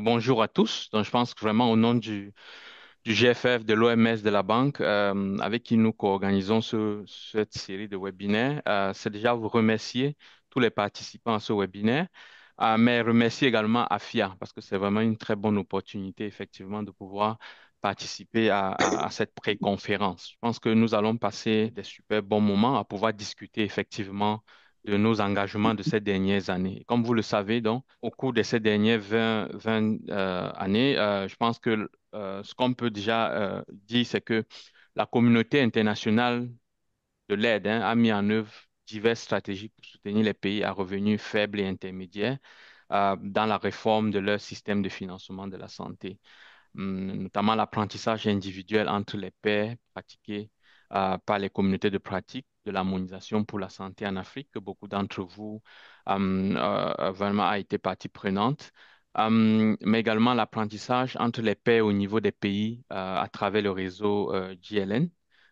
Bonjour à tous. Donc, je pense que vraiment au nom du GFF, de l'OMS, de la banque, avec qui nous co-organisons cette série de webinaires, c'est déjà vous remercier tous les participants à ce webinaire, mais remercier également AFIA parce que c'est vraiment une très bonne opportunité effectivement de pouvoir participer à cette pré-conférence. Je pense que nous allons passer des super bons moments à pouvoir discuter effectivement de nos engagements de ces dernières années. Comme vous le savez, donc, au cours de ces dernières 20 années, je pense que ce qu'on peut déjà dire, c'est que la communauté internationale de l'aide a mis en œuvre diverses stratégies pour soutenir les pays à revenus faibles et intermédiaires dans la réforme de leur système de financement de la santé, notamment l'apprentissage individuel entre les pairs pratiqué par les communautés de pratique de l'harmonisation pour la santé en Afrique, que beaucoup d'entre vous vraiment a été partie prenante. Mais également l'apprentissage entre les pairs au niveau des pays à travers le réseau GLN,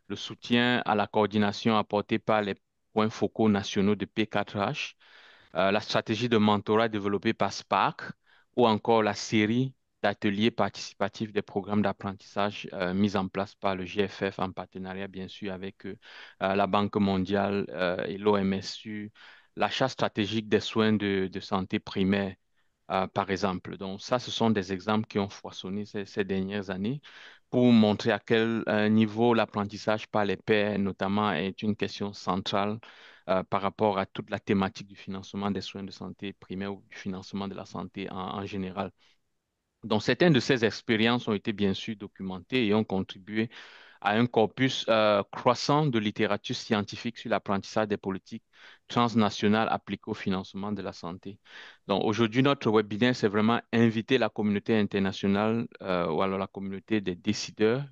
le soutien à la coordination apporté par les points focaux nationaux de P4H, la stratégie de mentorat développée par Spark ou encore la série d'ateliers participatifs des programmes d'apprentissage mis en place par le GFF en partenariat bien sûr avec la Banque mondiale et l'OMS, l'achat stratégique des soins de santé primaire par exemple. Donc ça, ce sont des exemples qui ont foisonné ces dernières années pour montrer à quel niveau l'apprentissage par les pairs, notamment, est une question centrale par rapport à toute la thématique du financement des soins de santé primaire ou du financement de la santé en général. Donc, certaines de ces expériences ont été bien sûr documentées et ont contribué à un corpus croissant de littérature scientifique sur l'apprentissage des politiques transnationales appliquées au financement de la santé. Donc, aujourd'hui, notre webinaire, c'est vraiment inviter la communauté internationale ou alors la communauté des décideurs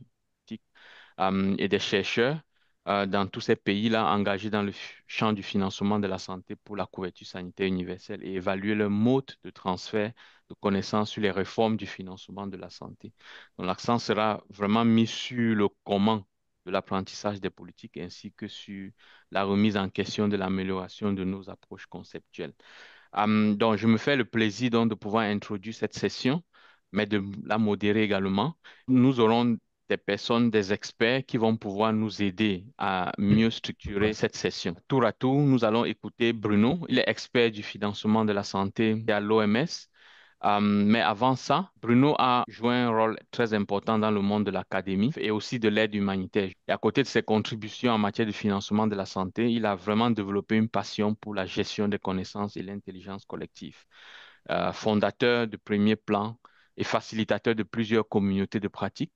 et des chercheurs dans tous ces pays-là engagés dans le champ du financement de la santé pour la couverture sanitaire universelle et évaluer le mode de transfert de connaissances sur les réformes du financement de la santé. Donc, l'accent sera vraiment mis sur le comment de l'apprentissage des politiques ainsi que sur la remise en question de l'amélioration de nos approches conceptuelles. Donc, je me fais le plaisir donc, de pouvoir introduire cette session, mais de la modérer également. Nous aurons des personnes, des experts qui vont pouvoir nous aider à mieux structurer cette session. Tour à tour, nous allons écouter Bruno. Il est expert du financement de la santé à l'OMS. Mais avant ça, Bruno a joué un rôle très important dans le monde de l'académie et aussi de l'aide humanitaire. Et à côté de ses contributions en matière de financement de la santé, il a vraiment développé une passion pour la gestion des connaissances et l'intelligence collective. Fondateur de Premier Plan et facilitateur de plusieurs communautés de pratique,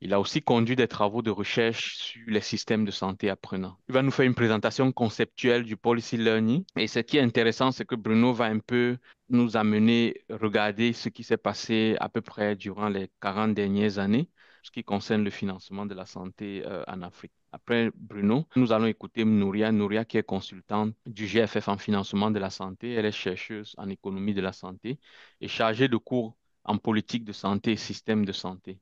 il a aussi conduit des travaux de recherche sur les systèmes de santé apprenants. Il va nous faire une présentation conceptuelle du policy learning. Et ce qui est intéressant, c'est que Bruno va un peu nous amener à regarder ce qui s'est passé à peu près durant les 40 dernières années, ce qui concerne le financement de la santé en Afrique. Après Bruno, nous allons écouter Nouria. Nouria qui est consultante du GFF en financement de la santé. Elle est chercheuse en économie de la santé et chargée de cours en politique de santé et système de santé.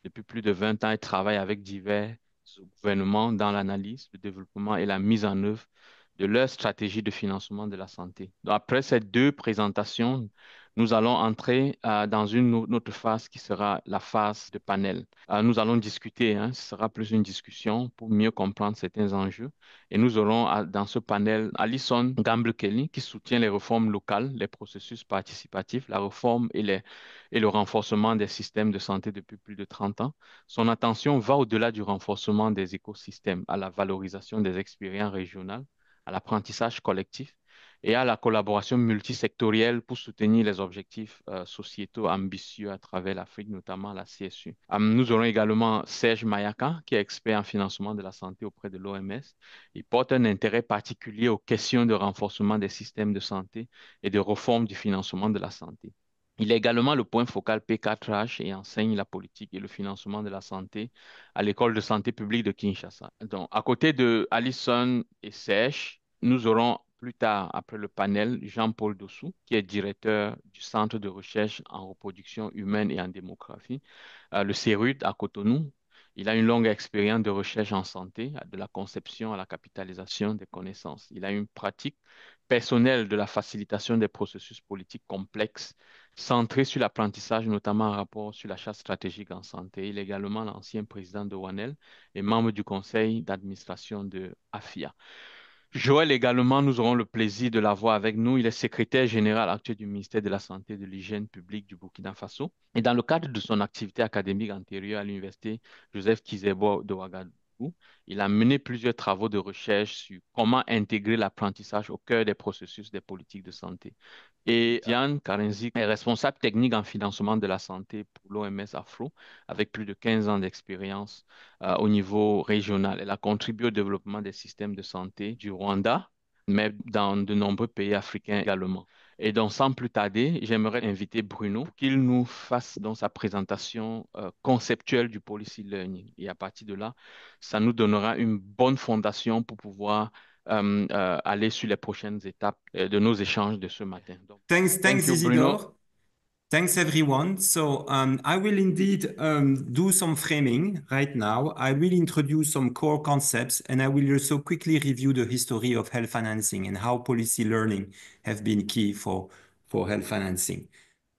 Depuis plus de 20 ans, elle travaille avec divers gouvernements dans l'analyse, le développement et la mise en œuvre de leur stratégie de financement de la santé. Donc, après ces deux présentations, nous allons entrer dans une autre phase qui sera la phase de panel. Nous allons discuter, hein, ce sera plus une discussion pour mieux comprendre certains enjeux. Et nous aurons dans ce panel Alison Gamble-Kelly qui soutient les réformes locales, les processus participatifs, la réforme et le renforcement des systèmes de santé depuis plus de 30 ans. Son attention va au-delà du renforcement des écosystèmes, à la valorisation des expériences régionales, à l'apprentissage collectif et à la collaboration multisectorielle pour soutenir les objectifs sociétaux ambitieux à travers l'Afrique, notamment la CSU. Nous aurons également Serge Mayaka, qui est expert en financement de la santé auprès de l'OMS. Il porte un intérêt particulier aux questions de renforcement des systèmes de santé et de réforme du financement de la santé. Il est également le point focal P4H et enseigne la politique et le financement de la santé à l'école de santé publique de Kinshasa. Donc, à côté de Alison et Serge, nous aurons plus tard, après le panel, Jean-Paul Dossou, qui est directeur du Centre de recherche en reproduction humaine et en démographie, le CERUD à Cotonou. Il a une longue expérience de recherche en santé, de la conception à la capitalisation des connaissances. Il a une pratique personnelle de la facilitation des processus politiques complexes centré sur l'apprentissage, notamment en rapport sur l'achat stratégique en santé. Il est également l'ancien président de OneHealth et membre du conseil d'administration de AFIA. Joël également, nous aurons le plaisir de l'avoir avec nous. Il est secrétaire général actuel du ministère de la Santé et de l'Hygiène publique du Burkina Faso. Et dans le cadre de son activité académique antérieure à l'université Joseph Kizebo de Ouagadougou, il a mené plusieurs travaux de recherche sur comment intégrer l'apprentissage au cœur des processus des politiques de santé. Et Diane Karenzi est responsable technique en financement de la santé pour l'OMS Afro, avec plus de 15 ans d'expérience au niveau régional. Elle a contribué au développement des systèmes de santé du Rwanda, mais dans de nombreux pays africains également. Et donc, sans plus tarder, j'aimerais inviter Bruno pour qu'il nous fasse donc sa présentation conceptuelle du policy learning. Et à partir de là, ça nous donnera une bonne fondation pour pouvoir aller sur les prochaines étapes de nos échanges de ce matin. Donc, thank Thanks, you, Bruno. Isidore. Thanks, everyone. So I will indeed do some framing right now. I will introduce some core concepts, and I will also quickly review the history of health financing and how policy learning have been key for health financing.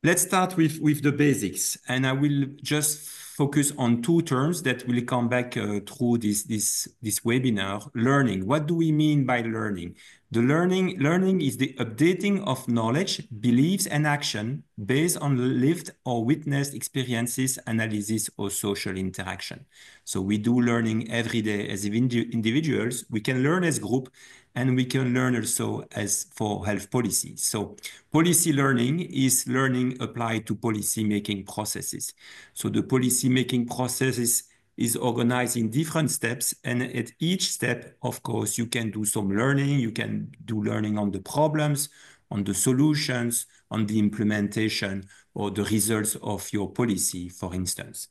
Let's start with the basics, and I will just focus on two terms that will come back through this webinar. Learning. What do we mean by learning? The learning is the updating of knowledge, beliefs, and action based on lived or witnessed experiences, analysis, or social interaction. So we do learning every day as individuals. We can learn as group, and we can learn also as for health policy. So policy learning is learning applied to policy making processes. So the policy making processes is organized in different steps. And at each step, of course, you can do some learning. You can do learning on the problems, on the solutions, on the implementation, or the results of your policy, for instance.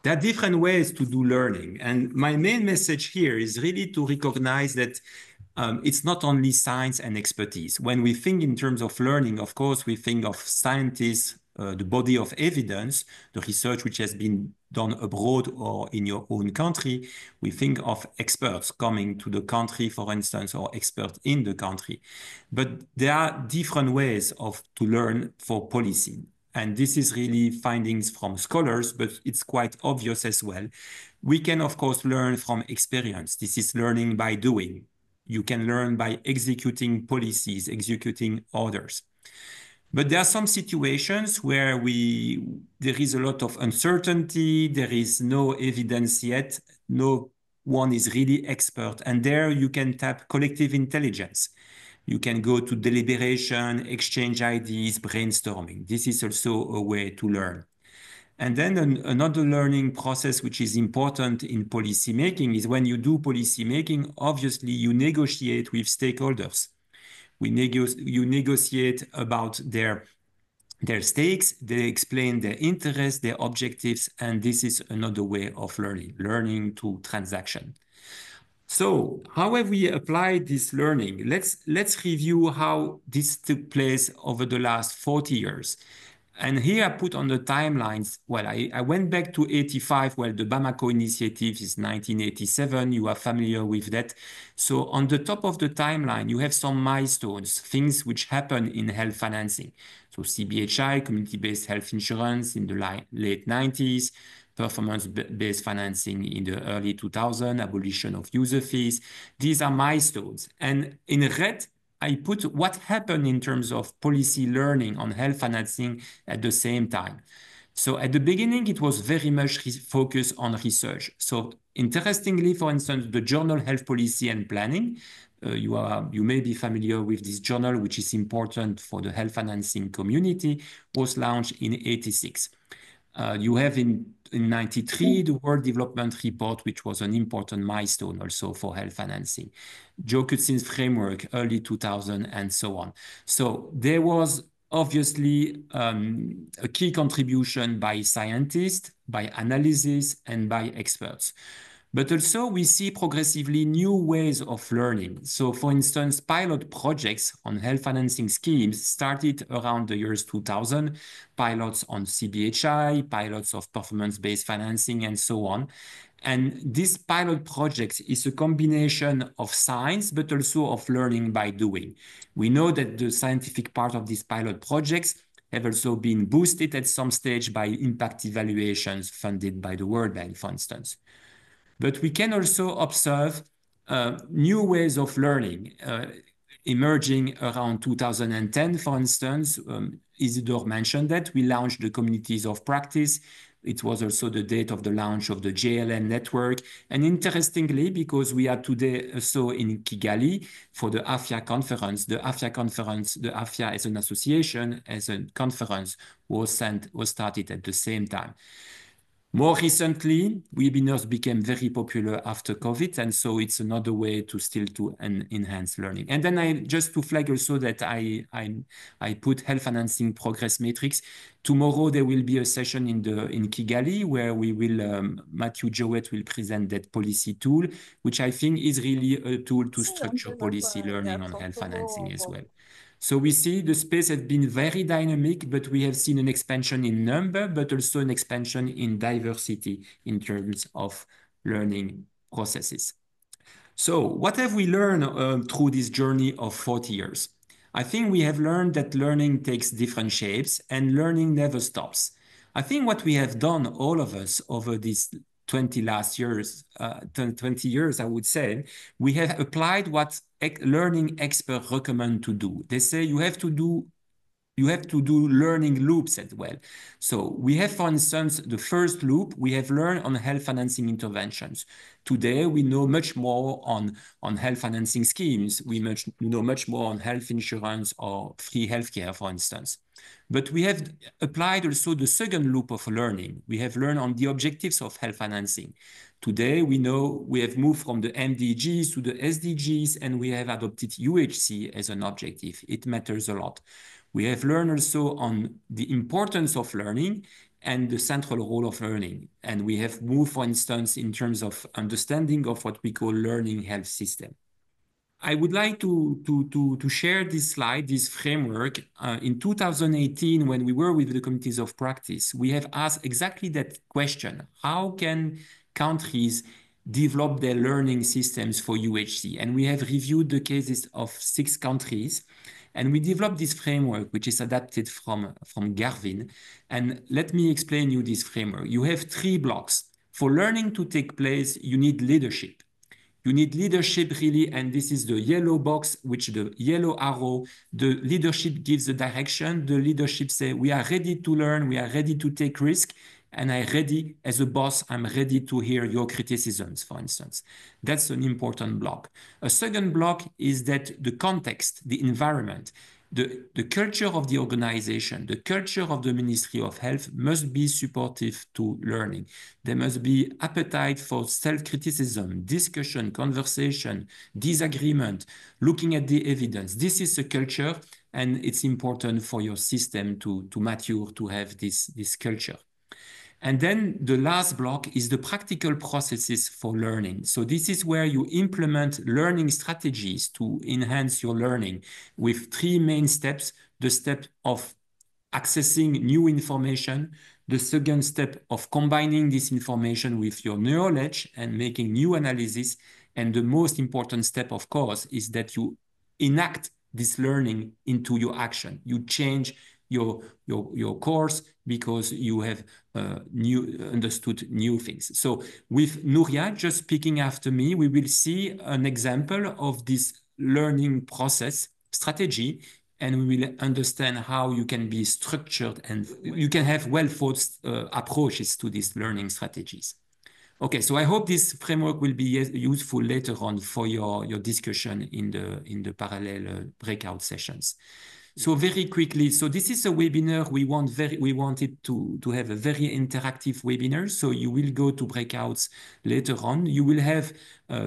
There are different ways to do learning. And my main message here is really to recognize that it's not only science and expertise. When we think in terms of learning, of course, we think of scientists, the body of evidence, the research which has been done abroad or in your own country. We think of experts coming to the country, for instance, or experts in the country. But there are different ways to learn for policy. And this is really findings from scholars, but it's quite obvious as well. We can, of course, learn from experience. This is learning by doing. You can learn by executing policies, executing orders. But there are some situations where there is a lot of uncertainty, there is no evidence yet, no one is really expert, and there you can tap collective intelligence. You can go to deliberation, exchange ideas, brainstorming. This is also a way to learn. And then another learning process which is important in policy making is when you do policy making, obviously you negotiate with stakeholders. You negotiate about their stakes, they explain their interests, their objectives, and this is another way of learning to transaction. So how have we applied this learning? Let's review how this took place over the last 40 years. And here I put on the timelines, well, I went back to 85, well, the Bamako Initiative is 1987, you are familiar with that. So on the top of the timeline, you have some milestones, things which happen in health financing. So CBHI, community-based health insurance in the late 90s, performance-based financing in the early 2000s, abolition of user fees. These are milestones. And in red, I put what happened in terms of policy learning on health financing at the same time. So at the beginning, it was very much focused on research. So interestingly, for instance, the journal Health Policy and Planning, you may be familiar with this journal, which is important for the health financing community, was launched in 86. You have in 93, the World Development Report, which was an important milestone also for health financing. Joe Kutzin's framework, early 2000, and so on. So there was obviously a key contribution by scientists, by analysis, and by experts. But also we see progressively new ways of learning. So for instance, pilot projects on health financing schemes started around the years 2000, pilots on CBHI, pilots of performance-based financing, and so on. And this pilot project is a combination of science, but also of learning by doing. We know that the scientific part of these pilot projects have also been boosted at some stage by impact evaluations funded by the World Bank, for instance. But we can also observe new ways of learning emerging around 2010, for instance. Isidore mentioned that we launched the communities of practice. It was also the date of the launch of the JLN network. And interestingly, because we are today also in Kigali for the AFIA conference, the AFIA as an association, as a conference, was started at the same time. More recently, webinars became very popular after COVID, and so it's another way to enhance learning. And then just to flag also that I put health financing progress metrics. Tomorrow there will be a session in Kigali where Matthew Jowett will present that policy tool, which I think is really a tool to structure policy learning on health financing as well. So we see the space has been very dynamic, but we have seen an expansion in number, but also an expansion in diversity in terms of learning processes. So what have we learned through this journey of 40 years? I think we have learned that learning takes different shapes and learning never stops. I think what we have done, all of us, over these 20 years, I would say, we have applied what learning experts recommend to do. They say you have to do learning loops as well. So we have, for instance, the first loop, we have learned on health financing interventions. Today, we know much more on health financing schemes. We know much more on health insurance or free healthcare, for instance. But we have applied also the second loop of learning. We have learned on the objectives of health financing. Today, we know we have moved from the MDGs to the SDGs, and we have adopted UHC as an objective. It matters a lot. We have learned also on the importance of learning and the central role of learning. And we have moved, for instance, in terms of understanding of what we call learning health system. I would like to share this slide, this framework. In 2018, when we were with the communities of practice, we have asked exactly that question. How can countries develop their learning systems for UHC? And we have reviewed the cases of 6 countries. And we developed this framework, which is adapted from Garvin. And let me explain you this framework. You have 3 blocks. For learning to take place, you need leadership. You need leadership really, and this is the yellow box, which the yellow arrow, the leadership gives the direction. The leadership say, we are ready to learn, we are ready to take risk, and as a boss, I'm ready to hear your criticisms, for instance. That's an important block. A second block is that the context, the environment, the culture of the organization, the culture of the Ministry of Health must be supportive to learning. There must be appetite for self-criticism, discussion, conversation, disagreement, looking at the evidence. This is a culture, and it's important for your system to mature, to have this culture. And then the last block is the practical processes for learning. So this is where you implement learning strategies to enhance your learning with 3 main steps. The step of accessing new information, the second step of combining this information with your knowledge and making new analysis. And the most important step, of course, is that you enact this learning into your action. You change your course because you have understood new things. So with Nuria just speaking after me, we will see an example of this learning process strategy, and we will understand how you can be structured and you can have well-thought approaches to these learning strategies. Okay, so I hope this framework will be useful later on for your discussion in the parallel breakout sessions. So very quickly, so this is a webinar. We wanted to have a very interactive webinar. So you will go to breakouts later on. You will have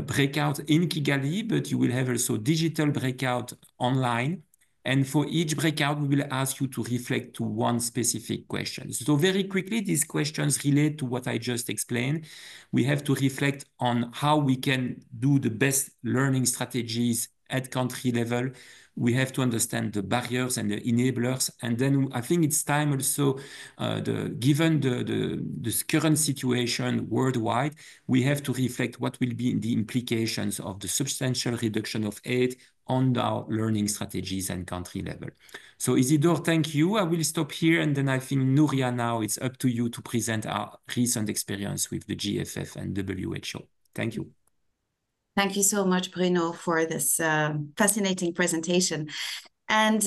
breakout in Kigali, but you will have also digital breakout online. And for each breakout, we will ask you to reflect to one specific question. So very quickly, these questions relate to what I just explained. We have to reflect on how we can do the best learning strategies at country level. We have to understand the barriers and the enablers. And then I think it's time also, given the current situation worldwide, we have to reflect what will be the implications of the substantial reduction of aid on our learning strategies and country level. So Isidore, thank you. I will stop here, and then I think Nuria, now it's up to you to present our recent experience with the GFF and WHO. Thank you. Thank you so much, Bruno, for this fascinating presentation. And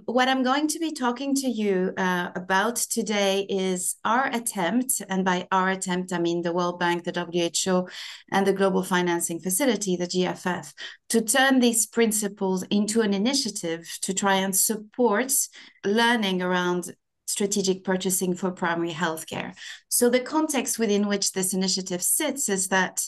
what I'm going to be talking to you about today is our attempt, and by our attempt, I mean the World Bank, the WHO, and the Global Financing Facility, the GFF, to turn these principles into an initiative to try and support learning around strategic purchasing for primary healthcare. So the context within which this initiative sits is that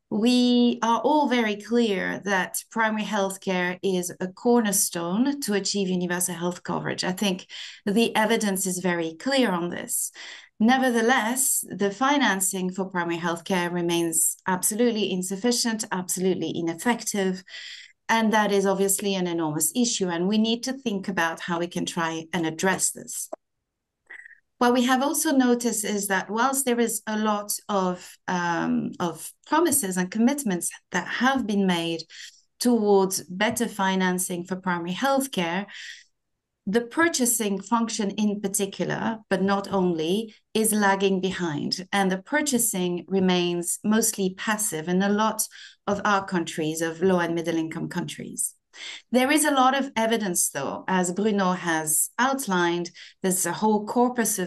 we are all very clear that primary healthcare is a cornerstone to achieve universal health coverage. I think the evidence is very clear on this. Nevertheless, the financing for primary healthcare remains absolutely insufficient, absolutely ineffective, and that is obviously an enormous issue, and we need to think about how we can try and address this. What we have also noticed is that whilst there is a lot of promises and commitments that have been made towards better financing for primary healthcare, the purchasing function in particular, but not only, is lagging behind. And the purchasing remains mostly passive in a lot of our countries, of low and middle income countries. There is a lot of evidence, though, as Bruno has outlined. There's a whole corpus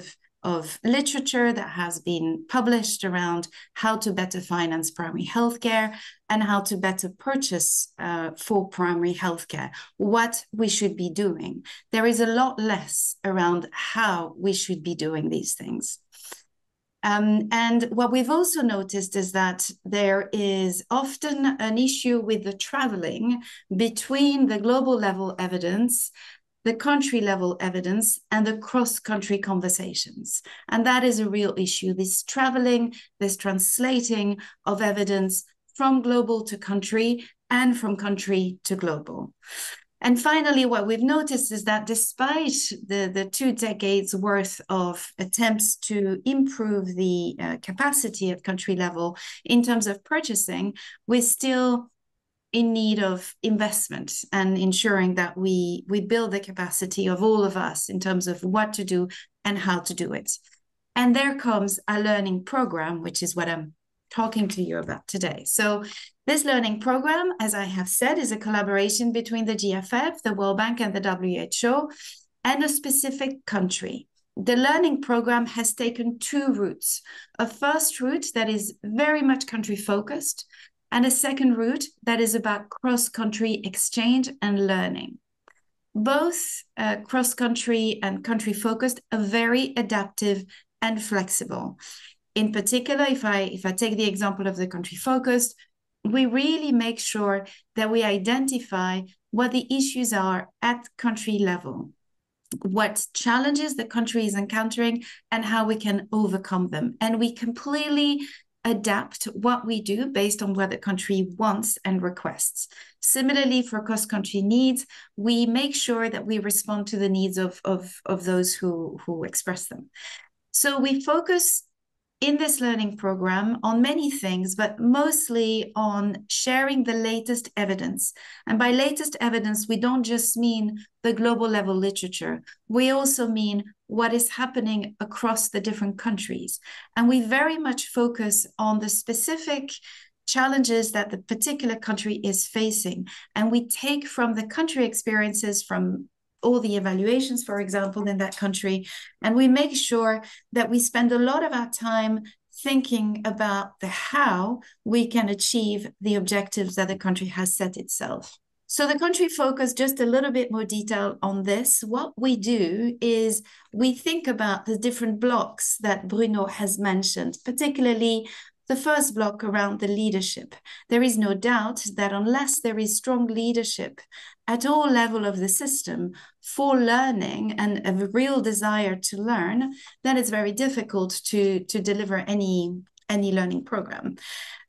of literature that has been published around how to better finance primary healthcare and how to better purchase for primary healthcare, what we should be doing. There is a lot less around how we should be doing these things. And what we've also noticed is that there is often an issue with the traveling between the global level evidence, the country level evidence, and the cross-country conversations. And that is a real issue, this traveling, this translating of evidence from global to country and from country to global. And finally, what we've noticed is that despite the 2 decades worth of attempts to improve the capacity at country level in terms of purchasing, we're still in need of investment and ensuring that we build the capacity of all of us in terms of what to do and how to do it. And there comes a learning program, which is what I'm talking to you about today. So this learning program, as I have said, is a collaboration between the GFF, the World Bank, and the WHO, and a specific country. The learning program has taken 2 routes. A first route that is very much country-focused, and a second route that is about cross-country exchange and learning. Both cross-country and country-focused are very adaptive and flexible. In particular, if I take the example of the country-focused, we really make sure that we identify what the issues are at country level, what challenges the country is encountering, and how we can overcome them. And we completely adapt what we do based on what the country wants and requests. Similarly, for cross-country needs, we make sure that we respond to the needs of those who express them. So we focus in this learning program on many things, but mostly on sharing the latest evidence. And by latest evidence, we don't just mean the global level literature. We also mean what is happening across the different countries. And we very much focus on the specific challenges that the particular country is facing. And we take from the country experiences, from all the evaluations, for example, in that country, and we make sure that we spend a lot of our time thinking about the how we can achieve the objectives that the country has set itself. So the country focus, just a little bit more detail on this. What we do is we think about the different blocks that Bruno has mentioned, particularly the first block around the leadership. There is no doubt that unless there is strong leadership at all levels of the system for learning and a real desire to learn, then it's very difficult to deliver any any learning program.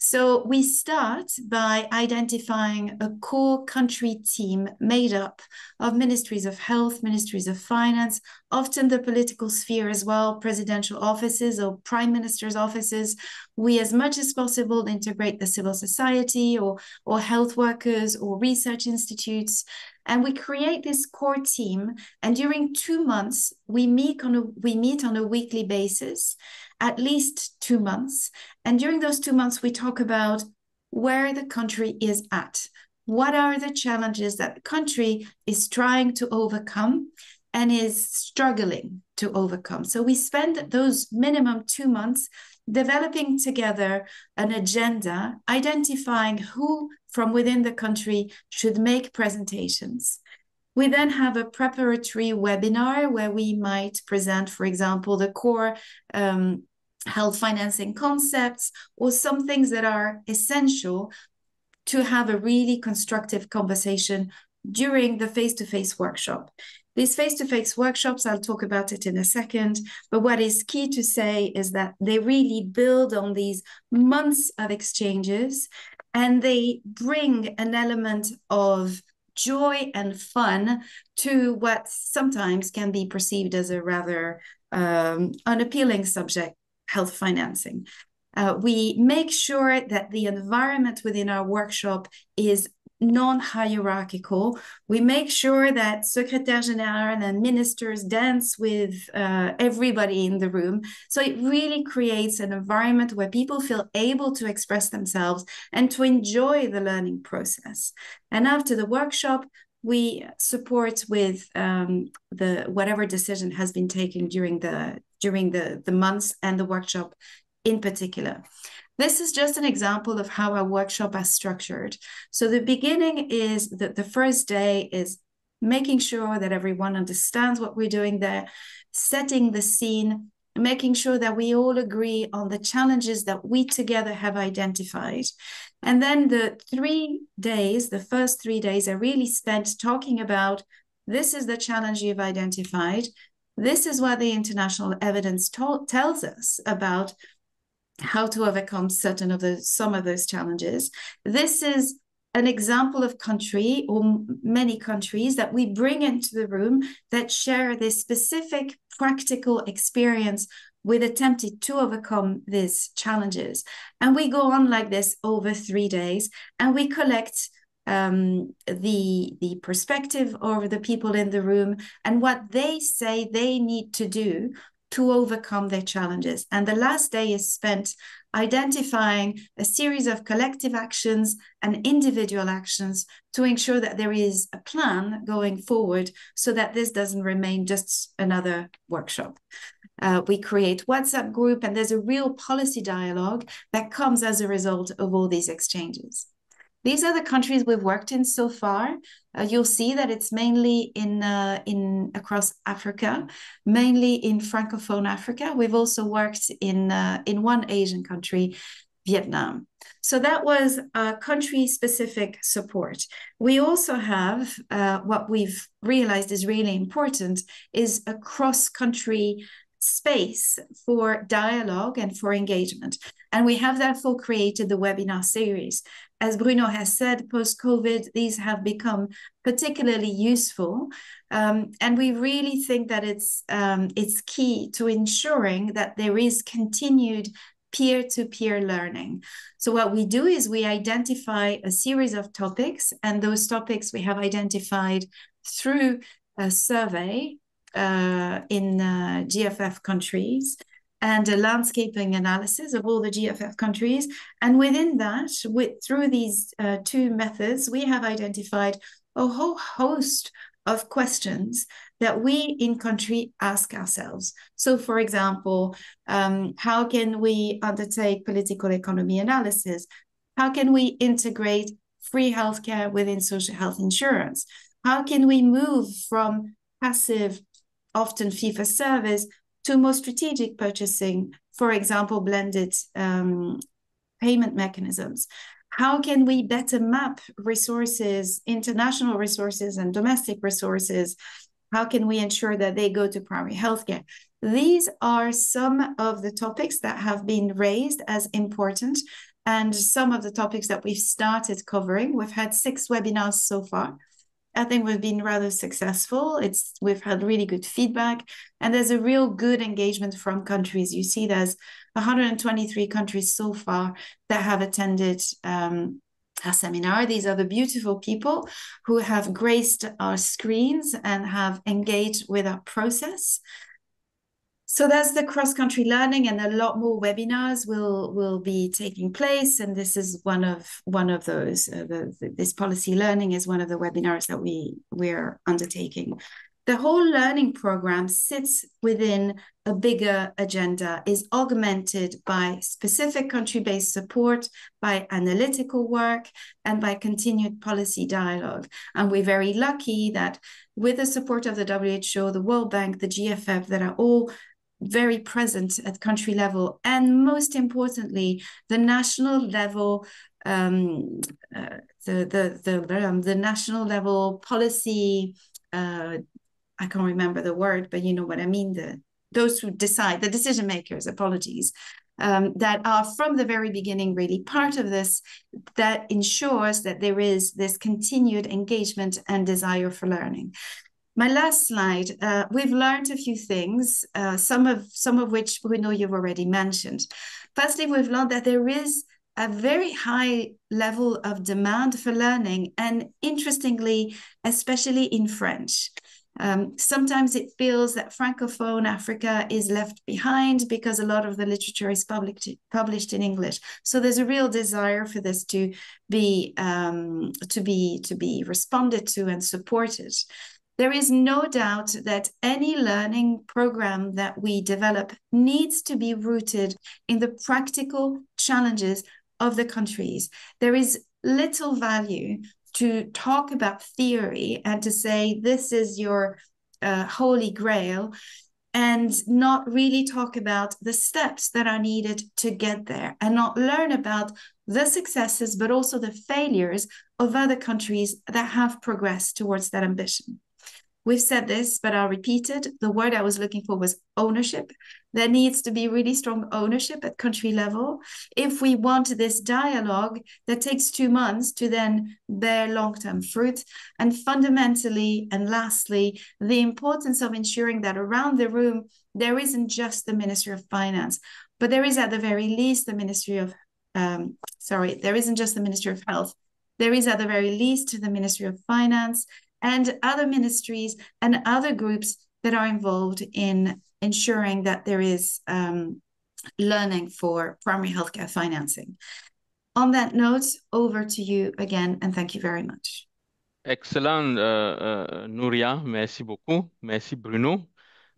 So we start by identifying a core country team made up of ministries of health, ministries of finance, often the political sphere as well, presidential offices or prime minister's offices. We, as much as possible, integrate the civil society or health workers or research institutes. And we create this core team. And during 2 months, we meet on a weekly basis, at least 2 months. And during those 2 months, we talk about where the country is at. What are the challenges that the country is trying to overcome and is struggling to overcome? So we spend those minimum 2 months developing together an agenda, identifying who from within the country should make presentations. We then have a preparatory webinar where we might present, for example, the core health financing concepts or some things that are essential to have a really constructive conversation during the face-to-face workshop. These face-to-face workshops, I'll talk about it in a second, but what is key to say is that they really build on these months of exchanges, and they bring an element of joy and fun to what sometimes can be perceived as a rather unappealing subject, health financing. We make sure that the environment within our workshop is non-hierarchical. We make sure that Secrétaire Général and ministers dance with everybody in the room. So it really creates an environment where people feel able to express themselves and to enjoy the learning process. And after the workshop, we support with the whatever decision has been taken during the months and the workshop in particular. This is just an example of how our workshop is structured. So the beginning is that the first day is making sure that everyone understands what we're doing there, setting the scene, making sure that we all agree on the challenges that we together have identified. And then the 3 days, the first 3 days are really spent talking about, this is the challenge you've identified. This is what the international evidence tells us about how to overcome some of those challenges. This is an example of country or many countries that we bring into the room that share this specific practical experience with attempting to overcome these challenges. And we go on like this over 3 days, and we collect the perspective of the people in the room and what they say they need to do to overcome their challenges. And the last day is spent identifying a series of collective actions and individual actions to ensure that there is a plan going forward so that this doesn't remain just another workshop. We create WhatsApp group, and there's a real policy dialogue that comes as a result of all these exchanges. These are the countries we've worked in so far. You'll see that it's mainly across Africa, mainly in Francophone Africa. We've also worked in one Asian country, Vietnam. So that was country-specific support. We also have what we've realized is really important is a cross-country space for dialogue and for engagement. And we have therefore created the webinar series. As Bruno has said, post-COVID, these have become particularly useful. And we really think that it's key to ensuring that there is continued peer-to-peer learning. So what we do is we identify a series of topics, and those topics we have identified through a survey in GFF countries and a landscaping analysis of all the GFF countries. And within that, through these 2 methods, we have identified a whole host of questions that we in country ask ourselves. So for example, how can we undertake political economy analysis? How can we integrate free healthcare within social health insurance? How can we move from passive, often fee-for-service, to more strategic purchasing, for example, blended payment mechanisms? How can we better map resources, international resources and domestic resources? How can we ensure that they go to primary healthcare? These are some of the topics that have been raised as important and some of the topics that we've started covering. We've had 6 webinars so far. I think we've been rather successful. We've had really good feedback, and there's a real good engagement from countries. You see, there's 123 countries so far that have attended our seminar. These are the beautiful people who have graced our screens and have engaged with our process. So that's the cross-country learning, and a lot more webinars will be taking place. And this is one of those. This policy learning is one of the webinars that we're undertaking. The whole learning program sits within a bigger agenda, is augmented by specific country-based support, by analytical work, and by continued policy dialogue. And we're very lucky that with the support of the WHO, the World Bank, the GFF, that are all very present at country level, and most importantly, the national level, the national level policy. I can't remember the word, but you know what I mean. Those who decide, the decision makers. Apologies. That are from the very beginning really part of this, that ensures that there is this continued engagement and desire for learning. My last slide, we've learned a few things, some of which we know you've already mentioned. Firstly, we've learned that there is a very high level of demand for learning, and interestingly, especially in French. Sometimes it feels that Francophone Africa is left behind because a lot of the literature is published in English. So there's a real desire for this to be responded to and supported. There is no doubt that any learning program that we develop needs to be rooted in the practical challenges of the countries. There is little value to talk about theory and to say this is your holy grail, and not really talk about the steps that are needed to get there, and not learn about the successes but also the failures of other countries that have progressed towards that ambition. We've said this, but I'll repeat it. The word I was looking for was ownership. There needs to be really strong ownership at country level if we want this dialogue that takes 2 months to then bear long-term fruit. And fundamentally, and lastly, the importance of ensuring that around the room, there isn't just the Ministry of Finance, but there is at the very least the Ministry of, there isn't just the Ministry of Health. There is at the very least the Ministry of Finance, and other ministries and other groups that are involved in ensuring that there is learning for primary healthcare financing. On that note, over to you again, and thank you very much. Excellent, Nouria, merci beaucoup. Merci, Bruno.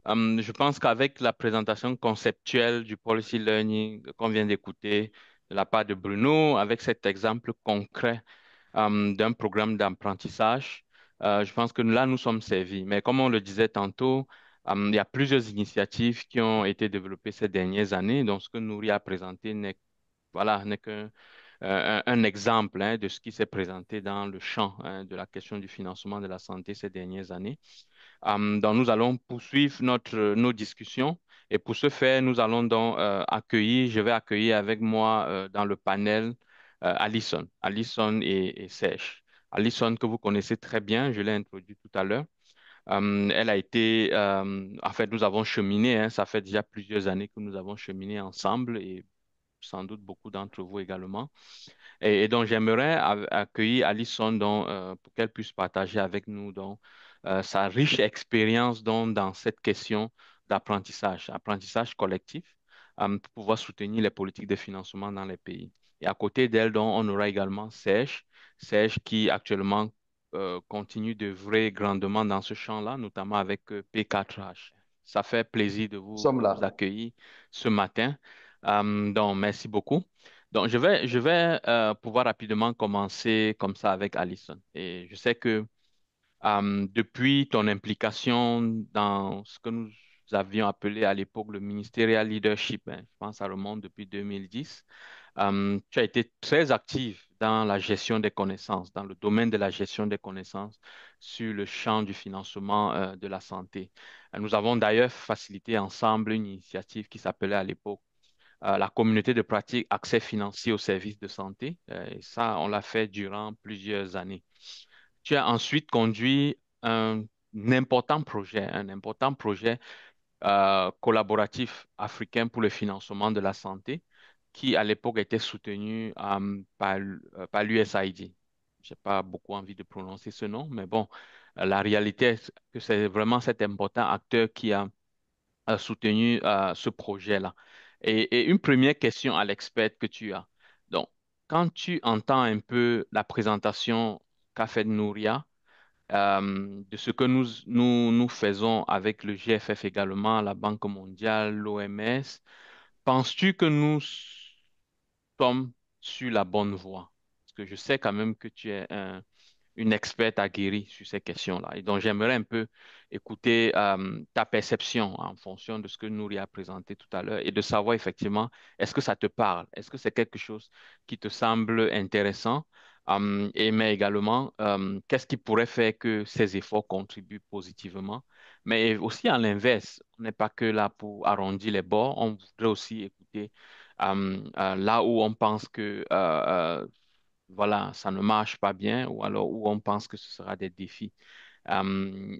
Je pense qu'avec la présentation conceptuelle du policy learning qu'on vient d'écouter de la part de Bruno, avec cet exemple concret d'un programme d'apprentissage, je pense que là, nous sommes servis. Mais comme on le disait tantôt, il y a plusieurs initiatives qui ont été développées ces dernières années. Donc, ce que Nouria a présenté n'est qu'un un exemple de ce qui s'est présenté dans le champ de la question du financement de la santé ces dernières années. Donc, nous allons poursuivre nos discussions. Et pour ce faire, nous allons donc je vais accueillir avec moi dans le panel Alison et Serge. Alison, que vous connaissez très bien, je l'ai introduit tout à l'heure. Elle a été, en fait, nous avons cheminé, ça fait déjà plusieurs années que nous avons cheminé ensemble, et sans doute beaucoup d'entre vous également. Et donc, j'aimerais accueillir Alison pour qu'elle puisse partager avec nous sa riche expérience dans cette question apprentissage collectif, pour pouvoir soutenir les politiques de financement dans les pays. Et à côté d'elle, on aura également Serge qui actuellement continue d'œuvrer grandement dans ce champ-là, notamment avec P4H. Ça fait plaisir de vous accueillir ce matin. Donc, merci beaucoup. Donc, je vais pouvoir rapidement commencer comme ça avec Alison. Et je sais que depuis ton implication dans ce que nous avions appelé à l'époque le ministériel leadership, je pense que ça remonte depuis 2010, tu as été très active dans la gestion des connaissances, dans le domaine de la gestion des connaissances sur le champ du financement de la santé. Nous avons d'ailleurs facilité ensemble une initiative qui s'appelait à l'époque la communauté de pratique accès financier aux services de santé. Et ça, on l'a fait durant plusieurs années. Tu as ensuite conduit un important projet collaboratif africain pour le financement de la santé, qui à l'époque était soutenu par l'USAID. Je n'ai pas beaucoup envie de prononcer ce nom, mais bon, la réalité est que c'est vraiment cet important acteur qui a soutenu ce projet-là. Et une première question à l'expert que tu as. Donc, quand tu entends un peu la présentation qu'a fait Nouria, de ce que nous faisons avec le GFF également, la Banque mondiale, l'OMS, penses-tu que nous sommes sur la bonne voie? Parce que je sais quand même que tu es une experte aguerrie sur ces questions-là. Et donc, j'aimerais un peu écouter ta perception en fonction de ce que Nouri a présenté tout à l'heure et de savoir effectivement, est-ce que ça te parle? Est-ce que c'est quelque chose qui te semble intéressant? Mais également, qu'est-ce qui pourrait faire que ces efforts contribuent positivement? Mais aussi à l'inverse, on n'est pas que là pour arrondir les bords, on voudrait aussi écouter là où on pense que voilà, ça ne marche pas bien ou alors où on pense que ce sera des défis.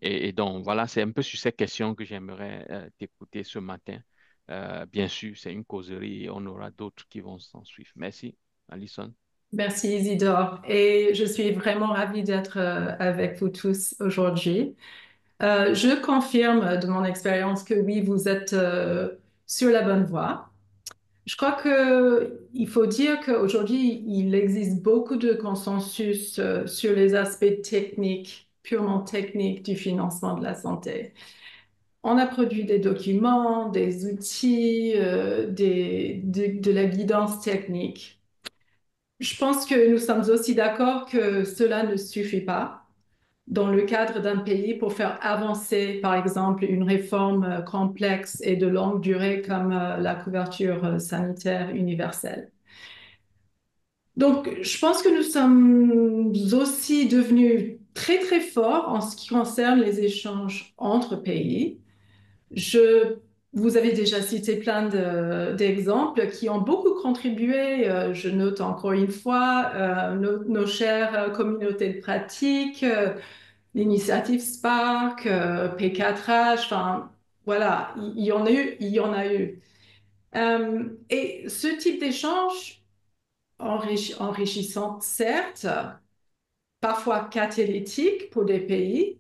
Et donc, voilà, c'est un peu sur ces questions que j'aimerais t'écouter ce matin. Bien sûr, c'est une causerie et on aura d'autres qui vont s'en suivre. Merci, Alison. Merci Isidore et je suis vraiment ravie d'être avec vous tous aujourd'hui. Je confirme de mon expérience que oui, vous êtes sur la bonne voie. Je crois qu'il faut dire qu'aujourd'hui, il existe beaucoup de consensus sur les aspects techniques, purement techniques du financement de la santé. On a produit des documents, des outils, de la guidance technique. Je pense que nous sommes aussi d'accord que cela ne suffit pas dans le cadre d'un pays pour faire avancer, par exemple, une réforme complexe et de longue durée comme la couverture sanitaire universelle. Donc, je pense que nous sommes aussi devenus très, très forts en ce qui concerne les échanges entre pays. Vous avez déjà cité plein d'exemples qui ont beaucoup contribué. Je note encore une fois nos chères communautés de pratique, l'initiative Spark, P4H, enfin voilà, il y en a eu, il y en a eu. Et ce type d'échange enrichissant, certes, parfois catalytique pour des pays,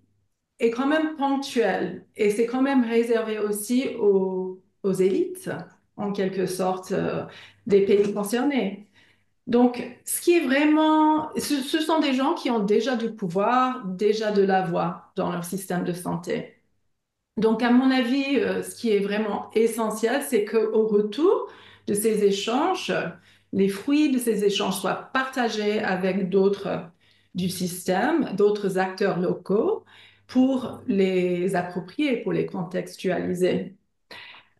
est quand même ponctuel et c'est quand même réservé aussi aux élites, en quelque sorte, des pays concernés. Donc, ce qui est vraiment, ce sont des gens qui ont déjà du pouvoir, déjà de la voix dans leur système de santé. Donc, à mon avis, ce qui est vraiment essentiel, c'est qu'au retour de ces échanges, les fruits de ces échanges soient partagés avec d'autres du système, d'autres acteurs locaux, pour les approprier, pour les contextualiser.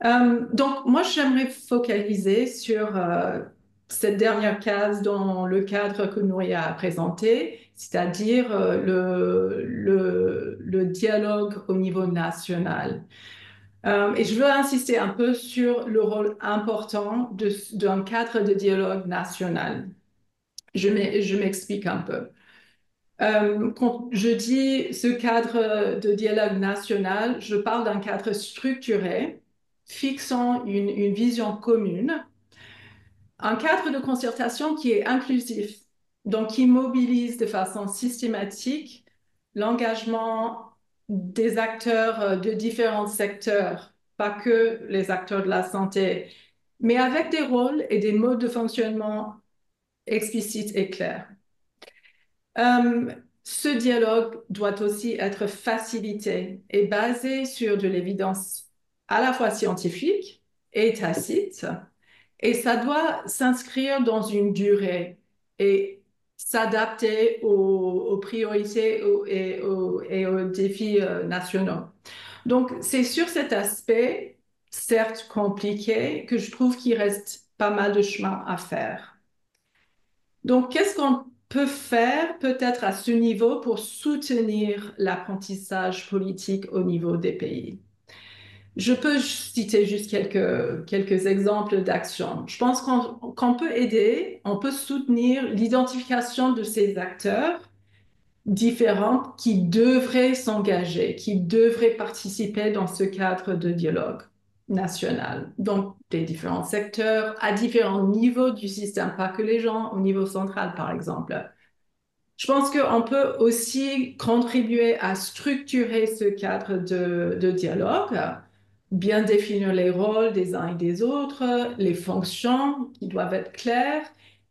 Donc, moi, j'aimerais focaliser sur cette dernière case dans le cadre que Nouria a présenté, c'est-à-dire le dialogue au niveau national. Et je veux insister un peu sur le rôle important d'un cadre de dialogue national. Je m'explique un peu. Quand je dis ce cadre de dialogue national, je parle d'un cadre structuré, fixant une vision commune, un cadre de concertation qui est inclusif, donc qui mobilise de façon systématique l'engagement des acteurs de différents secteurs, pas que les acteurs de la santé, mais avec des rôles et des modes de fonctionnement explicites et clairs. Ce dialogue doit aussi être facilité et basé sur de l'évidence à la fois scientifique et tacite, et ça doit s'inscrire dans une durée et s'adapter aux priorités et aux défis nationaux. Donc, c'est sur cet aspect, certes compliqué, que je trouve qu'il reste pas mal de chemin à faire. Donc, qu'est-ce qu'on peut faire peut-être à ce niveau pour soutenir l'apprentissage politique au niveau des pays? Je peux citer juste quelques exemples d'actions. Je pense qu'on peut aider, on peut soutenir l'identification de ces acteurs différents qui devraient s'engager, qui devraient participer dans ce cadre de dialogue national. Donc, des différents secteurs, à différents niveaux du système, pas que les gens au niveau central, par exemple. Je pense qu'on peut aussi contribuer à structurer ce cadre de dialogue, bien définir les rôles des uns et des autres, les fonctions qui doivent être claires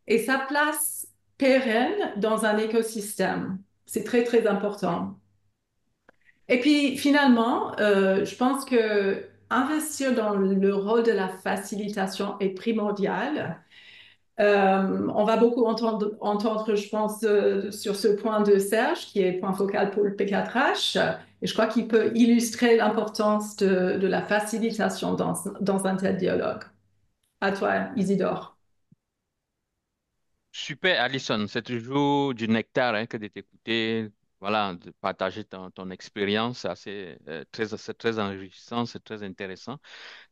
et sa place pérenne dans un écosystème. C'est très, très important. Et puis finalement, je pense que investir dans le rôle de la facilitation est primordial. On va beaucoup entendre, je pense, sur ce point de Serge, qui est point focal pour le P4H, et je crois qu'il peut illustrer l'importance de la facilitation dans un tel dialogue. À toi, Isidore. Super, Alison. C'est toujours du nectar hein, que de t'écouter, voilà, de partager ton expérience. C'est très enrichissant, c'est très intéressant.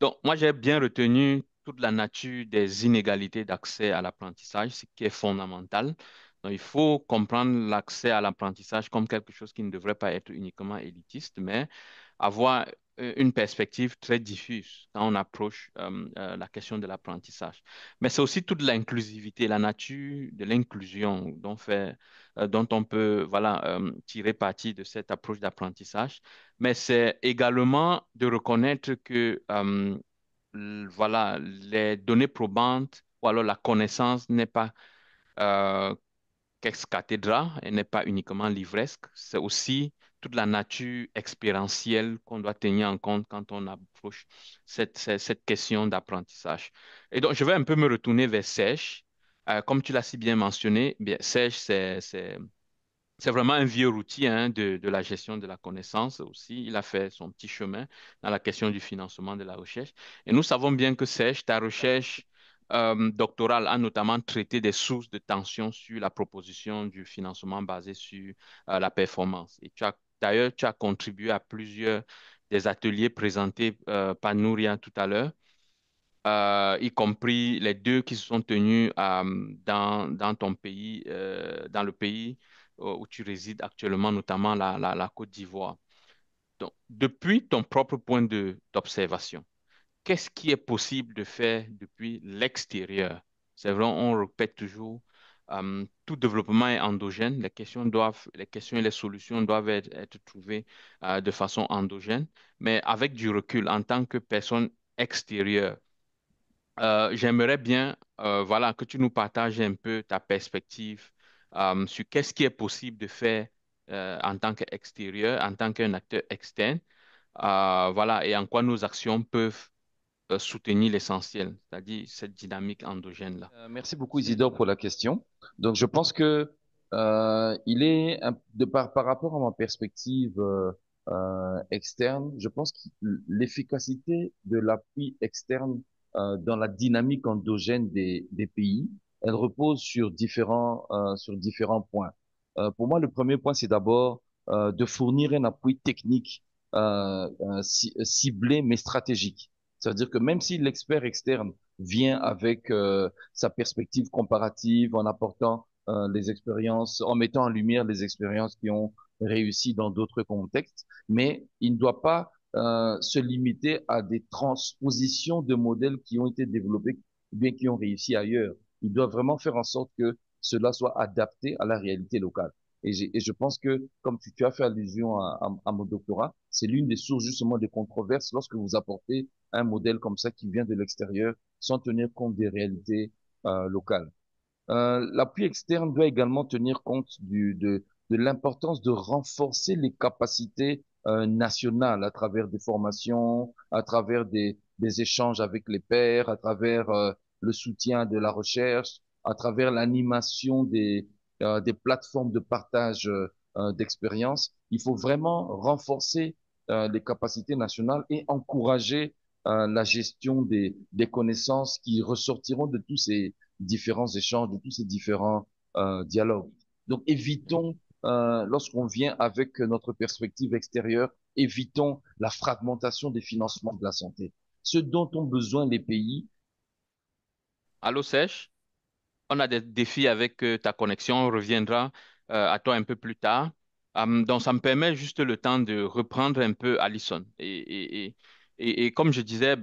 Donc, moi, j'ai bien retenu toute la nature des inégalités d'accès à l'apprentissage, ce qui est fondamental. Donc, il faut comprendre l'accès à l'apprentissage comme quelque chose qui ne devrait pas être uniquement élitiste, mais avoir une perspective très diffuse quand on approche la question de l'apprentissage. Mais c'est aussi toute l'inclusivité, la nature de l'inclusion dont on peut voilà, tirer parti de cette approche d'apprentissage. Mais c'est également de reconnaître que voilà, les données probantes ou alors la connaissance n'est pas euh, qu'ex cathedra, elle n'est pas uniquement livresque, c'est aussi toute la nature expérientielle qu'on doit tenir en compte quand on approche cette question d'apprentissage. Et donc, je vais un peu me retourner vers Serge. Comme tu l'as si bien mentionné, bien, Serge, c'est vraiment un vieux routier hein, de la gestion de la connaissance aussi. Il a fait son petit chemin dans la question du financement de la recherche. Et nous savons bien que Serge, ta recherche doctorale a notamment traité des sources de tension sur la proposition du financement basé sur la performance. Et d'ailleurs, tu as contribué à plusieurs des ateliers présentés par Nouria tout à l'heure, y compris les deux qui se sont tenus dans ton pays, dans le pays où tu résides actuellement, notamment la Côte d'Ivoire. Donc, depuis ton propre point d'observation, qu'est-ce qui est possible de faire depuis l'extérieur? C'est vrai, on répète toujours, tout développement est endogène. Les questions et les solutions doivent être trouvées de façon endogène. Mais avec du recul, en tant que personne extérieure, j'aimerais bien voilà, que tu nous partages un peu ta perspective sur qu'est-ce qui est possible de faire en tant qu'extérieur, en tant qu'un acteur externe, voilà, et en quoi nos actions peuvent soutenir l'essentiel, c'est-à-dire cette dynamique endogène-là. Merci beaucoup Isidore pour la question. Donc je pense que il est par rapport à ma perspective externe, je pense que l'efficacité de l'appui externe dans la dynamique endogène des pays, elle repose sur différents points. Pour moi, le premier point, c'est d'abord de fournir un appui technique ciblé mais stratégique. C'est-à-dire que même si l'expert externe vient avec sa perspective comparative en apportant les expériences, en mettant en lumière les expériences qui ont réussi dans d'autres contextes, mais il ne doit pas se limiter à des transpositions de modèles qui ont été développés ou bien qui ont réussi ailleurs. Il doit vraiment faire en sorte que cela soit adapté à la réalité locale. Et je pense que, comme tu as fait allusion à mon doctorat, c'est l'une des sources justement de controverses lorsque vous apportez un modèle comme ça qui vient de l'extérieur sans tenir compte des réalités locales. L'appui externe doit également tenir compte de l'importance de renforcer les capacités nationales à travers des formations, à travers des échanges avec les pairs, à travers le soutien de la recherche, à travers l'animation des plateformes de partage d'expériences. Il faut vraiment renforcer les capacités nationales et encourager la gestion des connaissances qui ressortiront de tous ces différents échanges, de tous ces différents dialogues. Donc, évitons, lorsqu'on vient avec notre perspective extérieure, évitons la fragmentation des financements de la santé. Ce dont ont besoin les pays. Allô, Sèche? On a des défis avec ta connexion. On reviendra à toi un peu plus tard. Donc, ça me permet juste le temps de reprendre un peu Alison. Et comme je disais,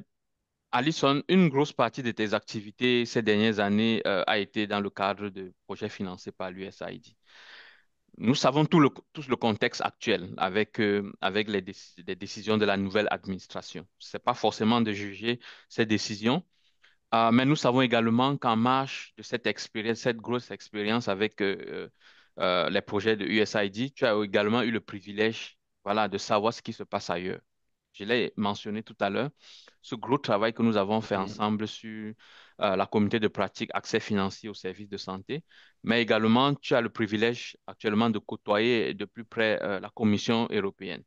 Alison, une grosse partie de tes activités ces dernières années a été dans le cadre de projets financés par l'USAID. Nous savons tous le contexte actuel avec les décisions de la nouvelle administration. Ce n'est pas forcément de juger ces décisions, mais nous savons également qu'en marge de cette expérience, cette grosse expérience avec les projets de USAID, tu as également eu le privilège, voilà, de savoir ce qui se passe ailleurs. Je l'ai mentionné tout à l'heure, ce gros travail que nous avons fait ensemble sur la communauté de pratique accès financier aux services de santé, mais également tu as le privilège actuellement de côtoyer de plus près la Commission européenne.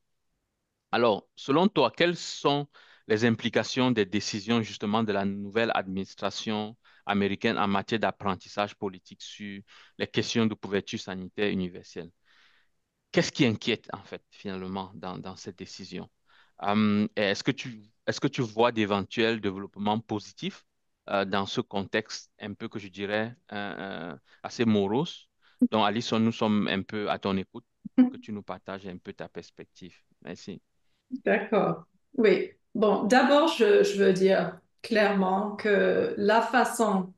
Alors, selon toi, quelles sont les implications des décisions justement de la nouvelle administration américaine en matière d'apprentissage politique sur les questions de couverture sanitaire universelle? Qu'est-ce qui inquiète en fait finalement dans cette décision? Est-ce que tu vois d'éventuels développements positifs dans ce contexte un peu que je dirais assez morose? Donc, Alison, nous sommes un peu à ton écoute, que tu nous partages un peu ta perspective. Merci. D'accord. Oui. Bon, d'abord, je veux dire clairement que la façon